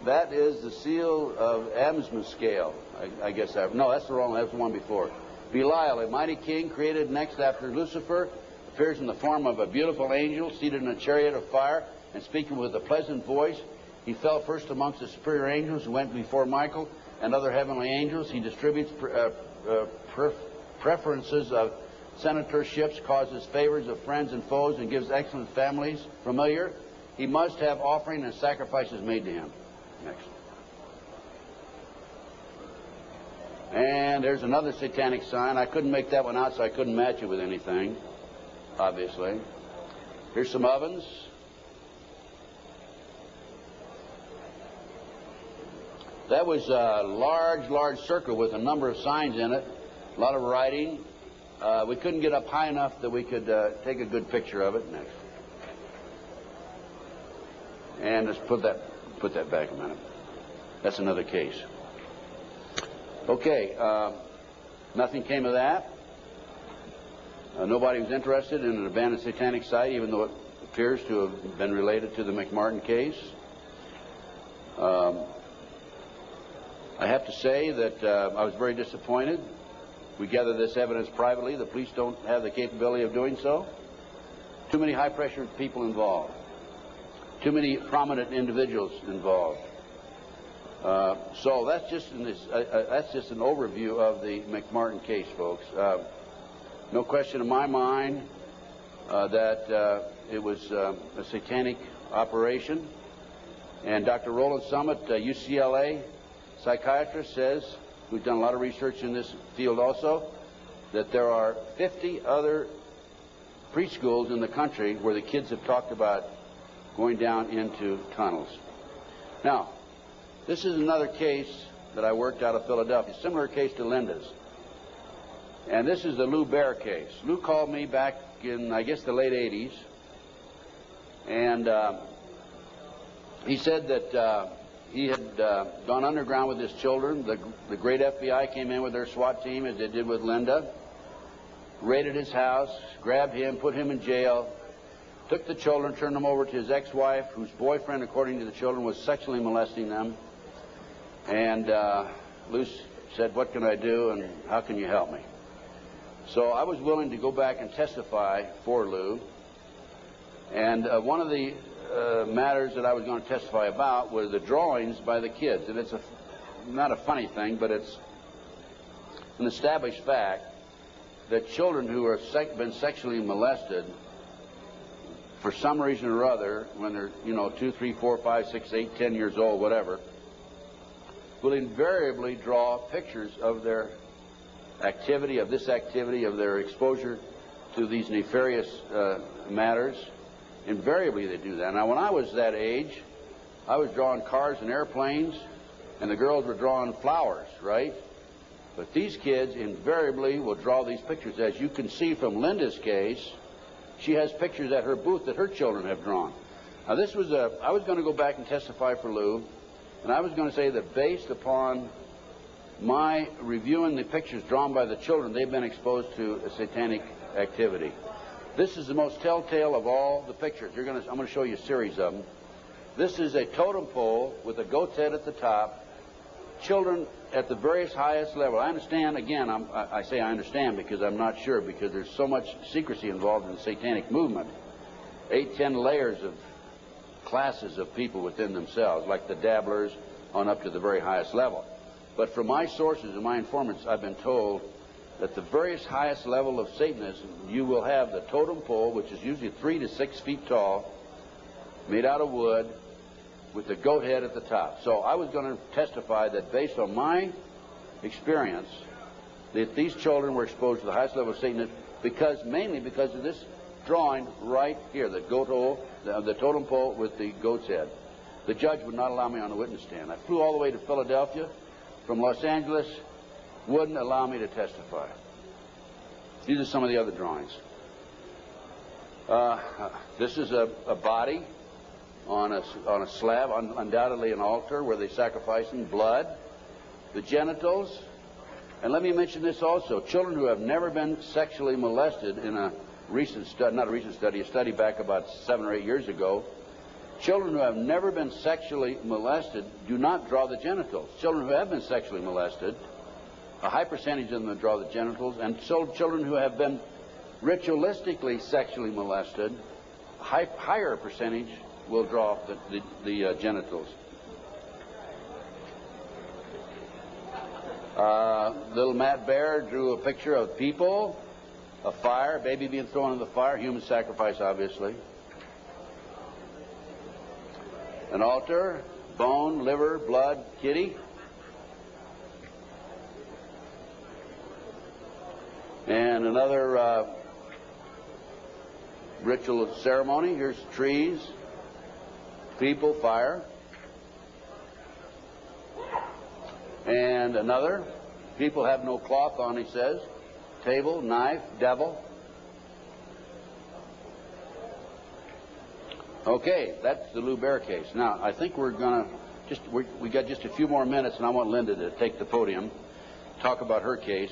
That is the seal of Amsman scale. I guess that. No, that's the wrong. That's the one before. Belial, a mighty king, created next after Lucifer, appears in the form of a beautiful angel seated in a chariot of fire and speaking with a pleasant voice. He fell first amongst the superior angels who went before Michael and other heavenly angels. He distributes preferences of senatorships, causes favors of friends and foes, and gives excellent families. Familiar? He must have offering and sacrifices made to him. Next. And there's another satanic sign. I couldn't make that one out, so I couldn't match it with anything. obviously. Here's some ovens. That was a large circle with a number of signs in it, a lot of writing. We couldn't get up high enough that we could take a good picture of it. Next. And let's put that back a minute. That's another case. Okay, nothing came of that. Nobody was interested in an abandoned satanic site, even though it appears to have been related to the McMartin case. I have to say that I was very disappointed. We gathered this evidence privately. The police don't have the capability of doing so. Too many high-pressure people involved. Too many prominent individuals involved. So that's just an overview of the McMartin case, folks. No question in my mind that it was a satanic operation. And Dr. Roland Summit, UCLA psychiatrist, says, who's done a lot of research in this field also, that there are 50 other preschools in the country where the kids have talked about going down into tunnels. Now, this is another case that I worked out of Philadelphia, similar case to Linda's. And this is the Lou Bear case. Lou called me back in, I guess, the late 80s. And he said that he had gone underground with his children. The great FBI came in with their SWAT team, as they did with Linda, raided his house, grabbed him, put him in jail, took the children, turned them over to his ex-wife, whose boyfriend, according to the children, was sexually molesting them. And Lou said, "What can I do, and how can you help me?" So I was willing to go back and testify for Lou. And one of the matters that I was going to testify about were the drawings by the kids. And it's not a funny thing, but it's an established fact that children who have been sexually molested for some reason or other, when they're, 2, 3, 4, 5, 6, 8, 10 years old, whatever, will invariably draw pictures of their activity, of their exposure to these nefarious matters. Invariably they do that. Now, when I was that age, I was drawing cars and airplanes, and the girls were drawing flowers, right? But these kids invariably will draw these pictures. As you can see from Linda's case, she has pictures at her booth that her children have drawn. Now, I was going to go back and testify for Lou, and I was going to say that based upon my reviewing the pictures drawn by the children, they've been exposed to a satanic activity. This is the most telltale of all the pictures. I'm going to show you a series of them. This is a totem pole with a goat's head at the top. Children at the various highest level. I understand, again, I say I understand because I'm not sure, because there's so much secrecy involved in the satanic movement. 8, 10 layers of classes of people within themselves, like the dabblers on up to the very highest level. But from my sources and my informants, I've been told that the various highest level of Satanism, you will have the totem pole, which is usually 3 to 6 feet tall, made out of wood, with the goat head at the top. So I was going to testify that based on my experience, that these children were exposed to the highest level of Satanism mainly because of this drawing right here, the goat hole, the totem pole with the goat's head. The judge would not allow me on the witness stand. I flew all the way to Philadelphia from Los Angeles, wouldn't allow me to testify. These are some of the other drawings. This is a body on a slab, undoubtedly an altar where they sacrifice in blood. The genitals, and let me mention this also, children who have never been sexually molested in a recent study, not a recent study, a study back about 7 or 8 years ago, children who have never been sexually molested do not draw the genitals. Children who have been sexually molested, a high percentage of them draw the genitals, and so children who have been ritualistically sexually molested, a higher percentage will draw the genitals. Little Matt Bear drew a picture of people, a fire, a baby being thrown in the fire, human sacrifice, obviously. An altar, bone, liver, blood, kitty. And another ritual ceremony. Here's trees, people, fire. And another, people have no cloth on, he says. Table, knife, devil. Okay, that's the Lou Bear case. Now, I think we're going to we got just a few more minutes, and I want Linda to take the podium, talk about her case.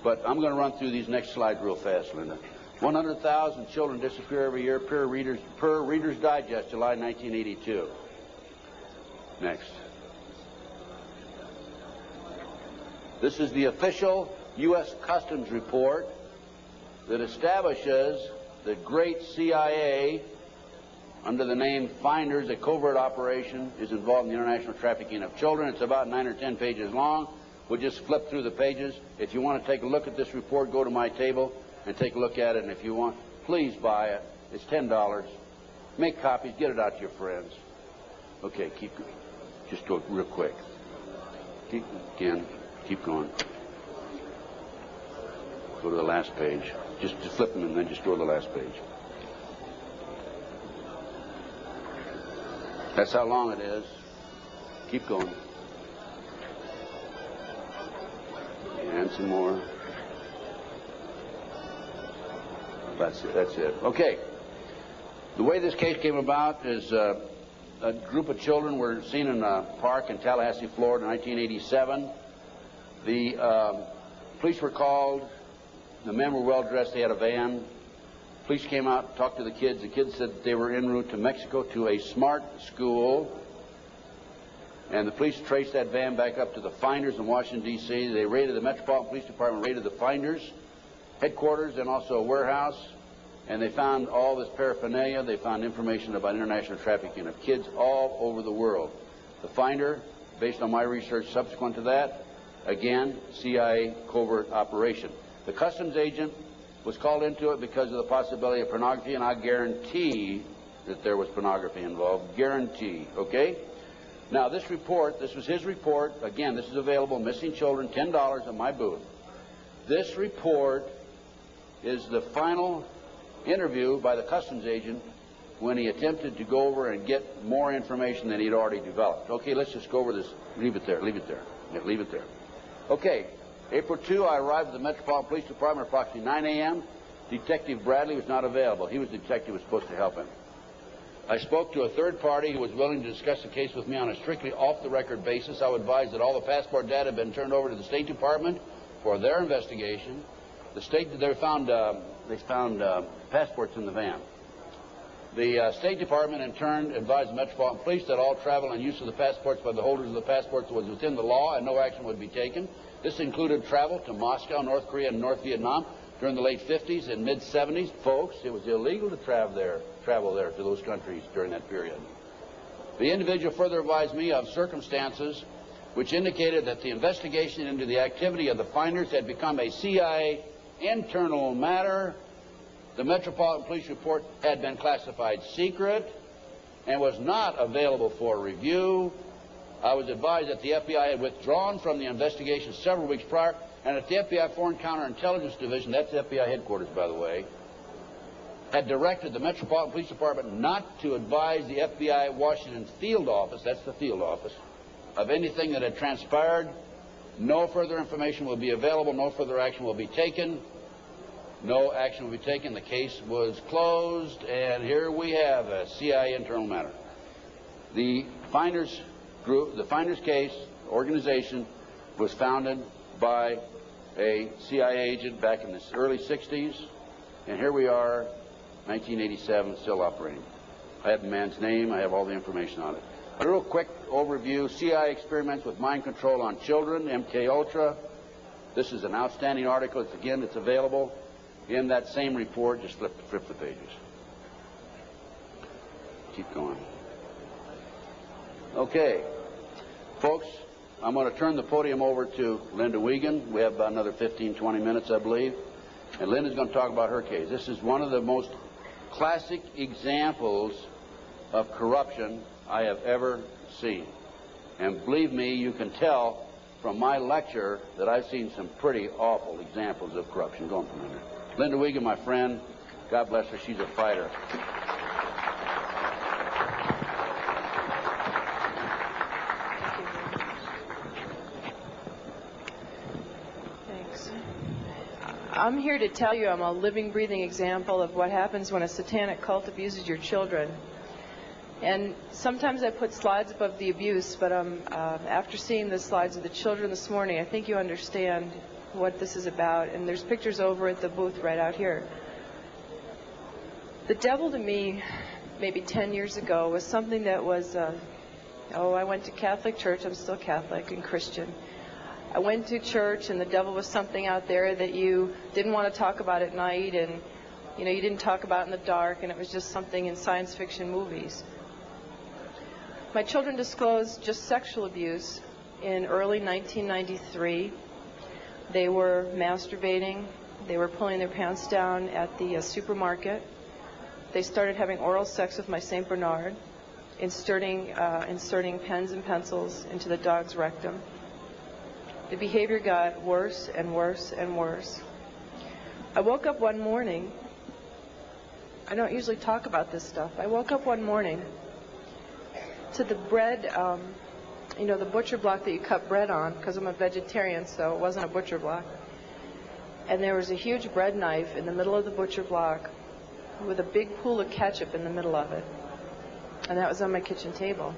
But I'm going to run through these next slides real fast, Linda. 100,000 children disappear every year per Reader's Digest, July 1982. Next. This is the official U.S. Customs report that establishes the great CIA, under the name Finders, a covert operation, is involved in the international trafficking of children. It's about 9 or 10 pages long. We'll just flip through the pages. If you want to take a look at this report, go to my table and take a look at it. And if you want, please buy it. It's $10. Make copies. Get it out to your friends. Okay, just go real quick. Keep going. Go to the last page. Just flip them and then just go to the last page. That's how long it is. Keep going. And some more. That's it. Okay. The way this case came about is a group of children were seen in a park in Tallahassee, Florida in 1987. The police were called. The men were well dressed. They had a van. Police came out, talked to the kids. The kids said they were en route to Mexico to a smart school. And the police traced that van back up to the Finders in Washington, D.C. They raided the Metropolitan Police Department, raided the Finders headquarters and also a warehouse. And they found all this paraphernalia. They found information about international trafficking of kids all over the world. The Finder, based on my research subsequent to that, again, CIA covert operation. The customs agent was called into it because of the possibility of pornography, and I guarantee that there was pornography involved. Guarantee, okay? Now, this report, this was his report. Again, this is available, Missing Children, $10 at my booth. This report is the final interview by the customs agent when he attempted to go over and get more information than he'd already developed. Okay, let's just go over this. Leave it there. Yeah, leave it there. Okay. April 2, I arrived at the Metropolitan Police Department at approximately 9 a.m. Detective Bradley was not available. He was the detective who was supposed to help him. I spoke to a third party who was willing to discuss the case with me on a strictly off-the-record basis. I would advise that all the passport data had been turned over to the State Department for their investigation. They found passports in the van. The State Department, in turn, advised the Metropolitan Police that all travel and use of the passports by the holders of the passports was within the law and no action would be taken. This included travel to Moscow, North Korea, and North Vietnam during the late 50s and mid-70s. Folks, it was illegal to travel there to those countries during that period. The individual further advised me of circumstances which indicated that the investigation into the activity of the Finders had become a CIA internal matter. The Metropolitan Police report had been classified secret and was not available for review. I was advised that the FBI had withdrawn from the investigation several weeks prior, and that the FBI Foreign Counterintelligence Division, that's FBI headquarters, by the way, had directed the Metropolitan Police Department not to advise the FBI Washington field office, that's the field office, of anything that had transpired. No further information will be available. No further action will be taken. No action will be taken. The case was closed, and here we have a CIA internal matter. The Finders Group, the Finders case organization, was founded by a CIA agent back in the early 60s, and here we are, 1987, still operating. I have the man's name. I have all the information on it. A real quick overview: CIA experiments with mind control on children, MK Ultra. This is an outstanding article. It's available in that same report. Just flip the pages. Keep going. Okay, folks, I'm going to turn the podium over to Linda Wiegand. We have about another 15, 20 minutes, I believe. And Linda's going to talk about her case. This is one of the most classic examples of corruption I have ever seen. And believe me, you can tell from my lecture that I've seen some pretty awful examples of corruption. Go on from there. Linda Wiegand, my friend, God bless her. She's a fighter. Thanks. I'm here to tell you I'm a living, breathing example of what happens when a satanic cult abuses your children. And sometimes I put slides above the abuse, but after seeing the slides of the children this morning, I think you understand what this is about. And there's pictures over at the booth right out here. The devil to me, maybe 10 years ago, was something that was, I went to Catholic church. I'm still Catholic and Christian. I went to church, and the devil was something out there that you didn't want to talk about at night, and you didn't talk about in the dark, and it was just something in science fiction movies. My children disclosed just sexual abuse in early 1993. They were masturbating. They were pulling their pants down at the supermarket. They started having oral sex with my St. Bernard, inserting pens and pencils into the dog's rectum. The behavior got worse and worse and worse. I woke up one morning. I don't usually talk about this stuff. I woke up one morning to the bread, the butcher block that you cut bread on, because I'm a vegetarian, so it wasn't a butcher block. And there was a huge bread knife in the middle of the butcher block with a big pool of ketchup in the middle of it. And that was on my kitchen table.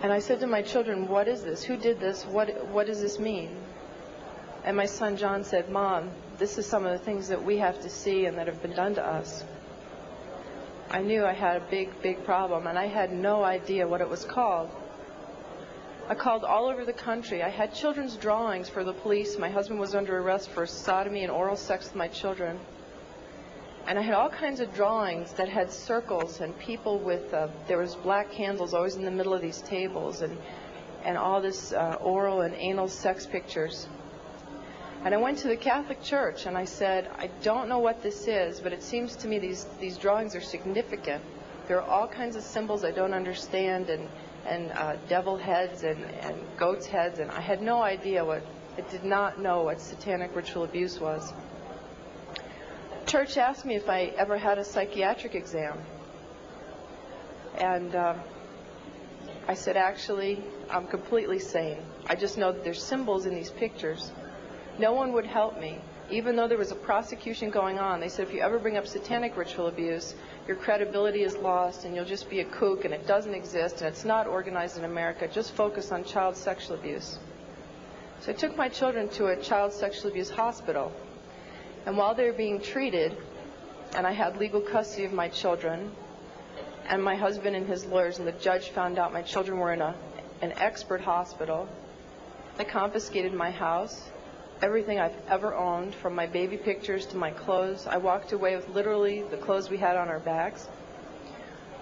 And I said to my children, what is this? Who did this? What does this mean? And my son John said, Mom, this is some of the things that we have to see and that have been done to us. I knew I had a big, big problem, and I had no idea what it was called. I called all over the country. I had children's drawings for the police. My husband was under arrest for sodomy and oral sex with my children. And I had all kinds of drawings that had circles and people with, there was black candles always in the middle of these tables, and all this oral and anal sex pictures. And I went to the Catholic Church and I said, I don't know what this is, but it seems to me these drawings are significant. There are all kinds of symbols I don't understand, and devil heads and goat's heads, and I had no idea I did not know what satanic ritual abuse was. Church asked me if I ever had a psychiatric exam. And I said, actually, I'm completely sane. I just know that there's symbols in these pictures. No one would help me. Even though there was a prosecution going on, they said if you ever bring up satanic ritual abuse, your credibility is lost and you'll just be a kook and it doesn't exist and it's not organized in America. Just focus on child sexual abuse. So I took my children to a child sexual abuse hospital. And while they were being treated, and I had legal custody of my children, and my husband and his lawyers and the judge found out my children were in an expert hospital, they confiscated my house, everything I've ever owned, from my baby pictures to my clothes. I walked away with literally the clothes we had on our backs.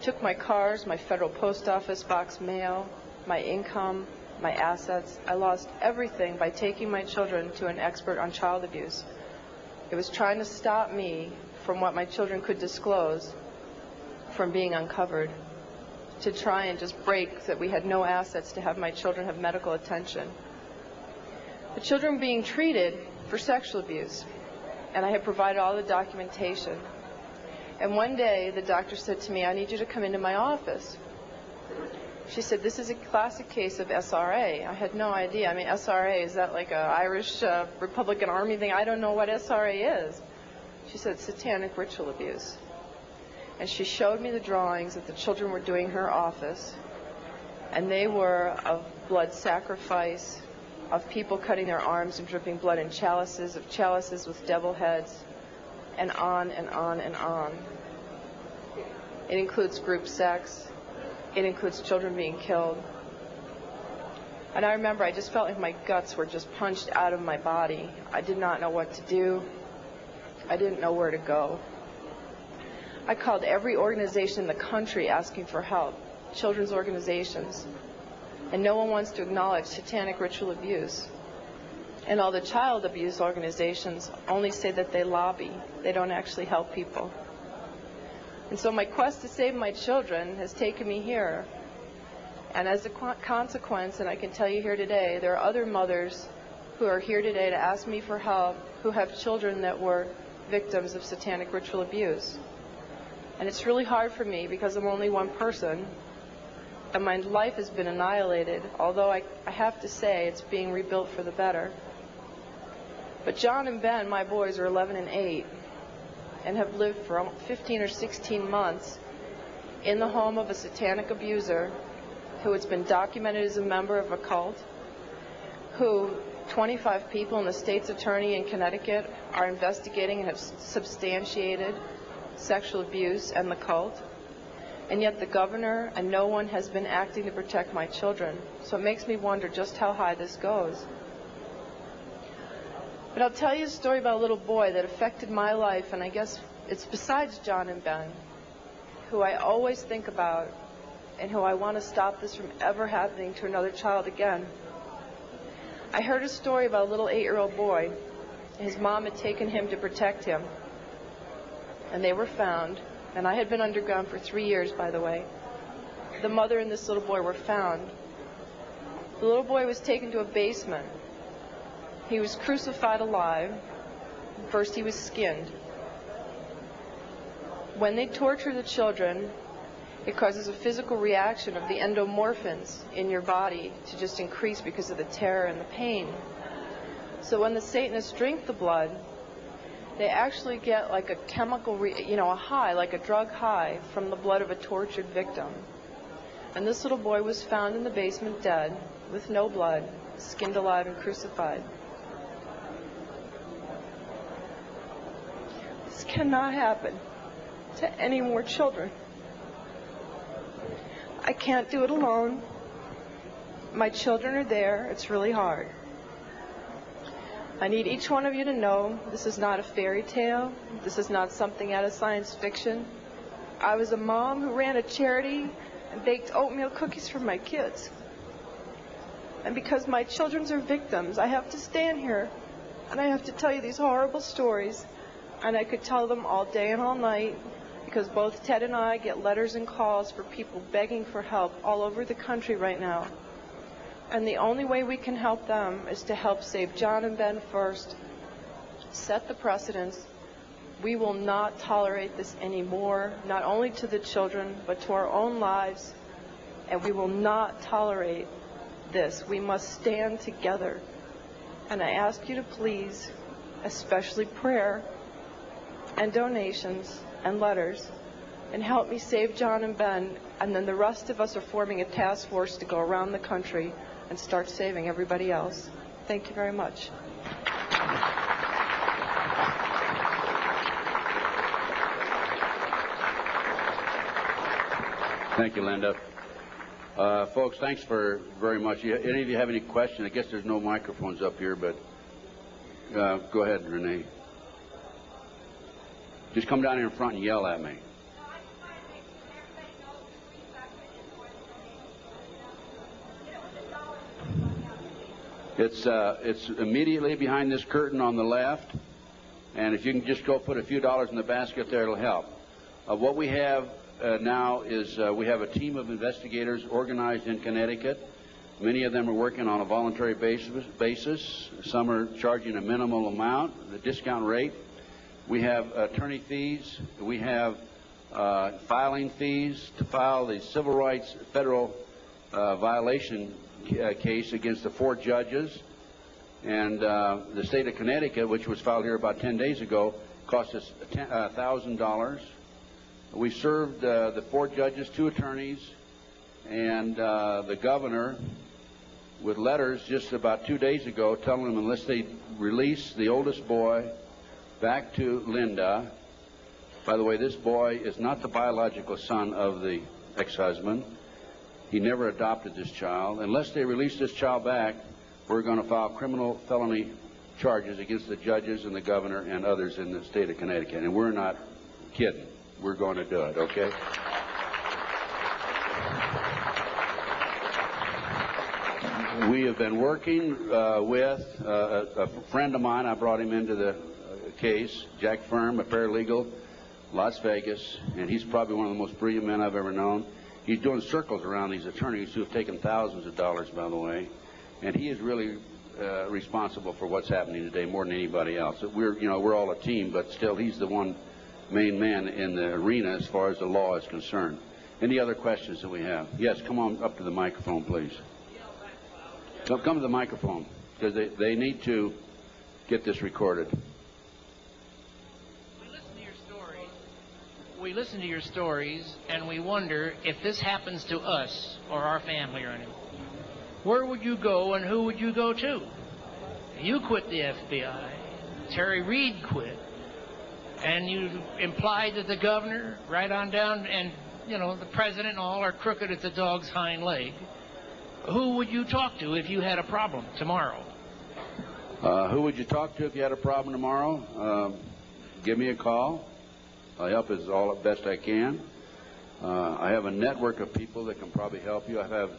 Took my cars, my federal post office box mail, my income, my assets. I lost everything by taking my children to an expert on child abuse. It was trying to stop me from what my children could disclose from being uncovered, to try and just break that we had no assets to have my children have medical attention. The children were being treated for sexual abuse, and I had provided all the documentation. And one day, the doctor said to me, I need you to come into my office. She said, this is a classic case of SRA. I had no idea. I mean, SRA, is that like an Irish Republican Army thing? I don't know what SRA is. She said, satanic ritual abuse. And she showed me the drawings that the children were doing in her office, and they were of blood sacrifice, of people cutting their arms and dripping blood in chalices, of chalices with devil heads, and on and on and on. It includes group sex. It includes children being killed. And I remember I just felt like my guts were just punched out of my body. I did not know what to do. I didn't know where to go. I called every organization in the country asking for help, children's organizations. And no one wants to acknowledge satanic ritual abuse. And all the child abuse organizations only say that they lobby. They don't actually help people. And so my quest to save my children has taken me here. And as a consequence, and I can tell you here today, there are other mothers who are here today to ask me for help, who have children that were victims of satanic ritual abuse. And it's really hard for me because I'm only one person, and my life has been annihilated, although I have to say it's being rebuilt for the better. But John and Ben, my boys, are 11 and 8, and have lived for 15 or 16 months in the home of a satanic abuser who has been documented as a member of a cult, who 25 people and the state's attorney in Connecticut are investigating and have substantiated sexual abuse and the cult. And yet the governor and no one has been acting to protect my children. So it makes me wonder just how high this goes. But I'll tell you a story about a little boy that affected my life, and I guess it's besides John and Ben, who I always think about and who I want to stop this from ever happening to another child again. I heard a story about a little 8-year-old boy. His mom had taken him to protect him, and they were found. And I had been underground for 3 years, by the way. The mother and this little boy were found. The little boy was taken to a basement. He was crucified alive. First he was skinned. When they torture the children, it causes a physical reaction of the endomorphins in your body to just increase because of the terror and the pain. So when the Satanists drink the blood, they actually get like a chemical, a high, like a drug high from the blood of a tortured victim. And this little boy was found in the basement dead, with no blood, skinned alive and crucified. This cannot happen to any more children. I can't do it alone. My children are there. It's really hard. I need each one of you to know this is not a fairy tale. This is not something out of science fiction. I was a mom who ran a charity and baked oatmeal cookies for my kids. And because my children are victims, I have to stand here and I have to tell you these horrible stories. And I could tell them all day and all night because both Ted and I get letters and calls for people begging for help all over the country right now. And the only way we can help them is to help save John and Ben first, set the precedence. We will not tolerate this anymore, not only to the children, but to our own lives. And we will not tolerate this. We must stand together. And I ask you to please, especially prayer and donations and letters, and help me save John and Ben. And then the rest of us are forming a task force to go around the country and start saving everybody else. Thank you very much. Thank you, Linda. Folks, thanks very much. Any of you have any questions? I guess there's no microphones up here, but go ahead, Renee. Just come down here in front and yell at me. It's immediately behind this curtain on the left, and if you can just go put a few dollars in the basket there, it'll help. What we have now is we have a team of investigators organized in Connecticut. Many of them are working on a voluntary basis. Some are charging a minimal amount, the discount rate. We have attorney fees. We have filing fees to file the civil rights federal violation case against the 4 judges. And the state of Connecticut, which was filed here about 10 days ago, cost us $1,000. We served the 4 judges, 2 attorneys, and the governor with letters just about 2 days ago telling them unless they release the oldest boy back to Linda. By the way, this boy is not the biological son of the ex-husband. He never adopted this child. Unless they release this child back, we're going to file criminal felony charges against the judges and the governor and others in the state of Connecticut. And we're not kidding. We're going to do it, okay? We have been working with a friend of mine. I brought him into the case, Jack Firm, a paralegal, Las Vegas, and he's probably one of the most brilliant men I've ever known. He's doing circles around these attorneys who have taken thousands of dollars, by the way, and he is really responsible for what's happening today more than anybody else. We're all a team, but still he's the one main man in the arena as far as the law is concerned. Any other questions that we have? Yes, come on up to the microphone, please. Come to the microphone, because they need to get this recorded. We listen to your stories, and we wonder if this happens to us or our family or anyone. Where would you go, and who would you go to? You quit the FBI. Terry Reid quit. And you implied that the governor, right on down, and, the president and all are crooked at the dog's hind leg. Who would you talk to if you had a problem tomorrow? Who would you talk to if you had a problem tomorrow? Give me a call. I'll help as best I can. I have a network of people that can probably help you. I've had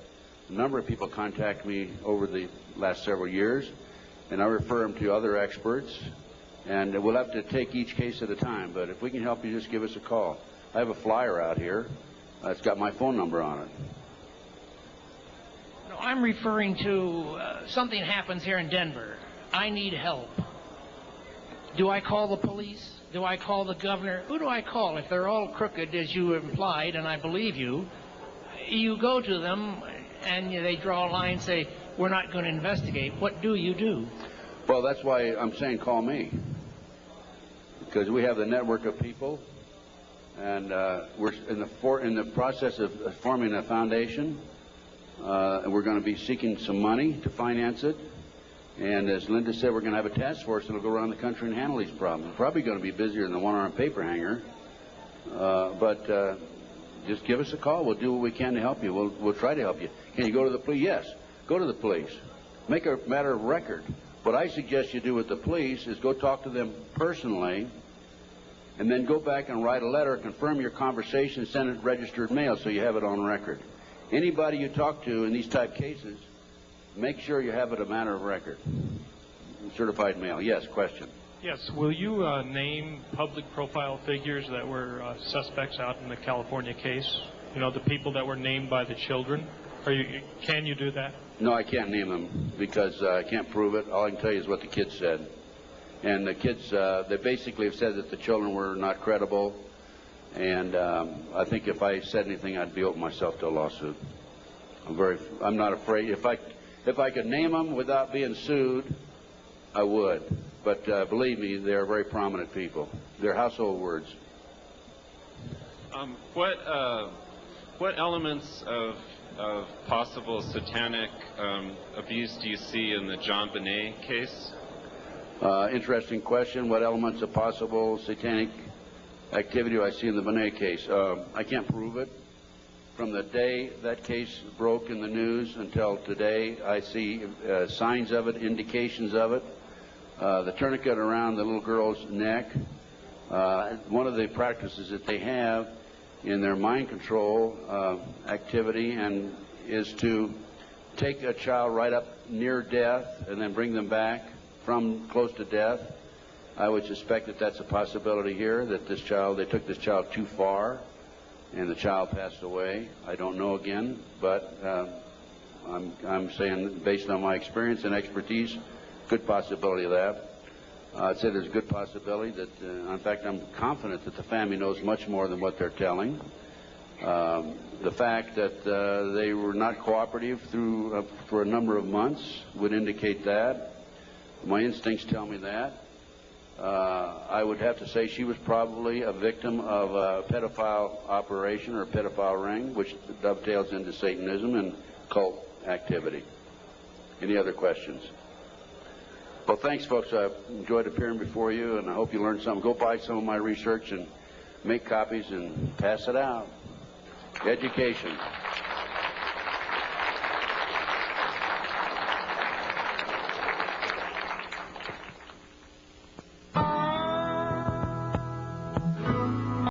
a number of people contact me over the last several years, and I refer them to other experts. And we'll have to take each case at a time, but if we can help you, just give us a call. I have a flyer out here. It's got my phone number on it. No, I'm referring to something happens here in Denver. I need help. Do I call the police? Do I call the governor? Who do I call? If they're all crooked, as you implied, and I believe you, you go to them, and they draw a line and say, we're not going to investigate. What do you do? Well, that's why I'm saying call me. Because we have the network of people, and we're in the process of forming a foundation, and we're going to be seeking some money to finance it. And as Linda said, we're going to have a task force that will go around the country and handle these problems. We're probably going to be busier than the one-armed paper hanger, but just give us a call. We'll do what we can to help you. We'll try to help you. Can you go to the police? Yes, go to the police. Make a matter of record. What I suggest you do with the police is go talk to them personally, and then go back and write a letter, confirm your conversation, send it registered mail so you have it on record. Anybody you talk to in these type cases, make sure you have it a matter of record. Certified mail. Yes, question. Yes, will you name public profile figures that were suspects out in the California case? The people that were named by the children? Can you do that? No, I can't name them because I can't prove it. All I can tell you is what the kids said. And the kids, they basically have said that the children were not credible. And I think if I said anything, I'd be opening myself to a lawsuit. I'm not afraid. If I could name them without being sued, I would. But believe me, they're very prominent people. They're household words. What elements of possible satanic abuse do you see in the John Bonet case? Interesting question. What elements of possible satanic activity do I see in the Bonet case? I can't prove it. From the day that case broke in the news until today, I see signs of it, indications of it. The tourniquet around the little girl's neck. One of the practices that they have in their mind control activity is to take a child right up near death and then bring them back from close to death. I would suspect that that's a possibility here, that they took this child too far and the child passed away. I don't know again, but I'm saying based on my experience and expertise, good possibility of that. I'd say there's a good possibility that, in fact, I'm confident that the family knows much more than what they're telling. The fact that they were not cooperative for a number of months would indicate that. My instincts tell me that. I would have to say she was probably a victim of a pedophile operation or a pedophile ring, which dovetails into Satanism and cult activity. Any other questions? Well, thanks, folks. I enjoyed appearing before you, and I hope you learned something. Go buy some of my research and make copies and pass it out. Education.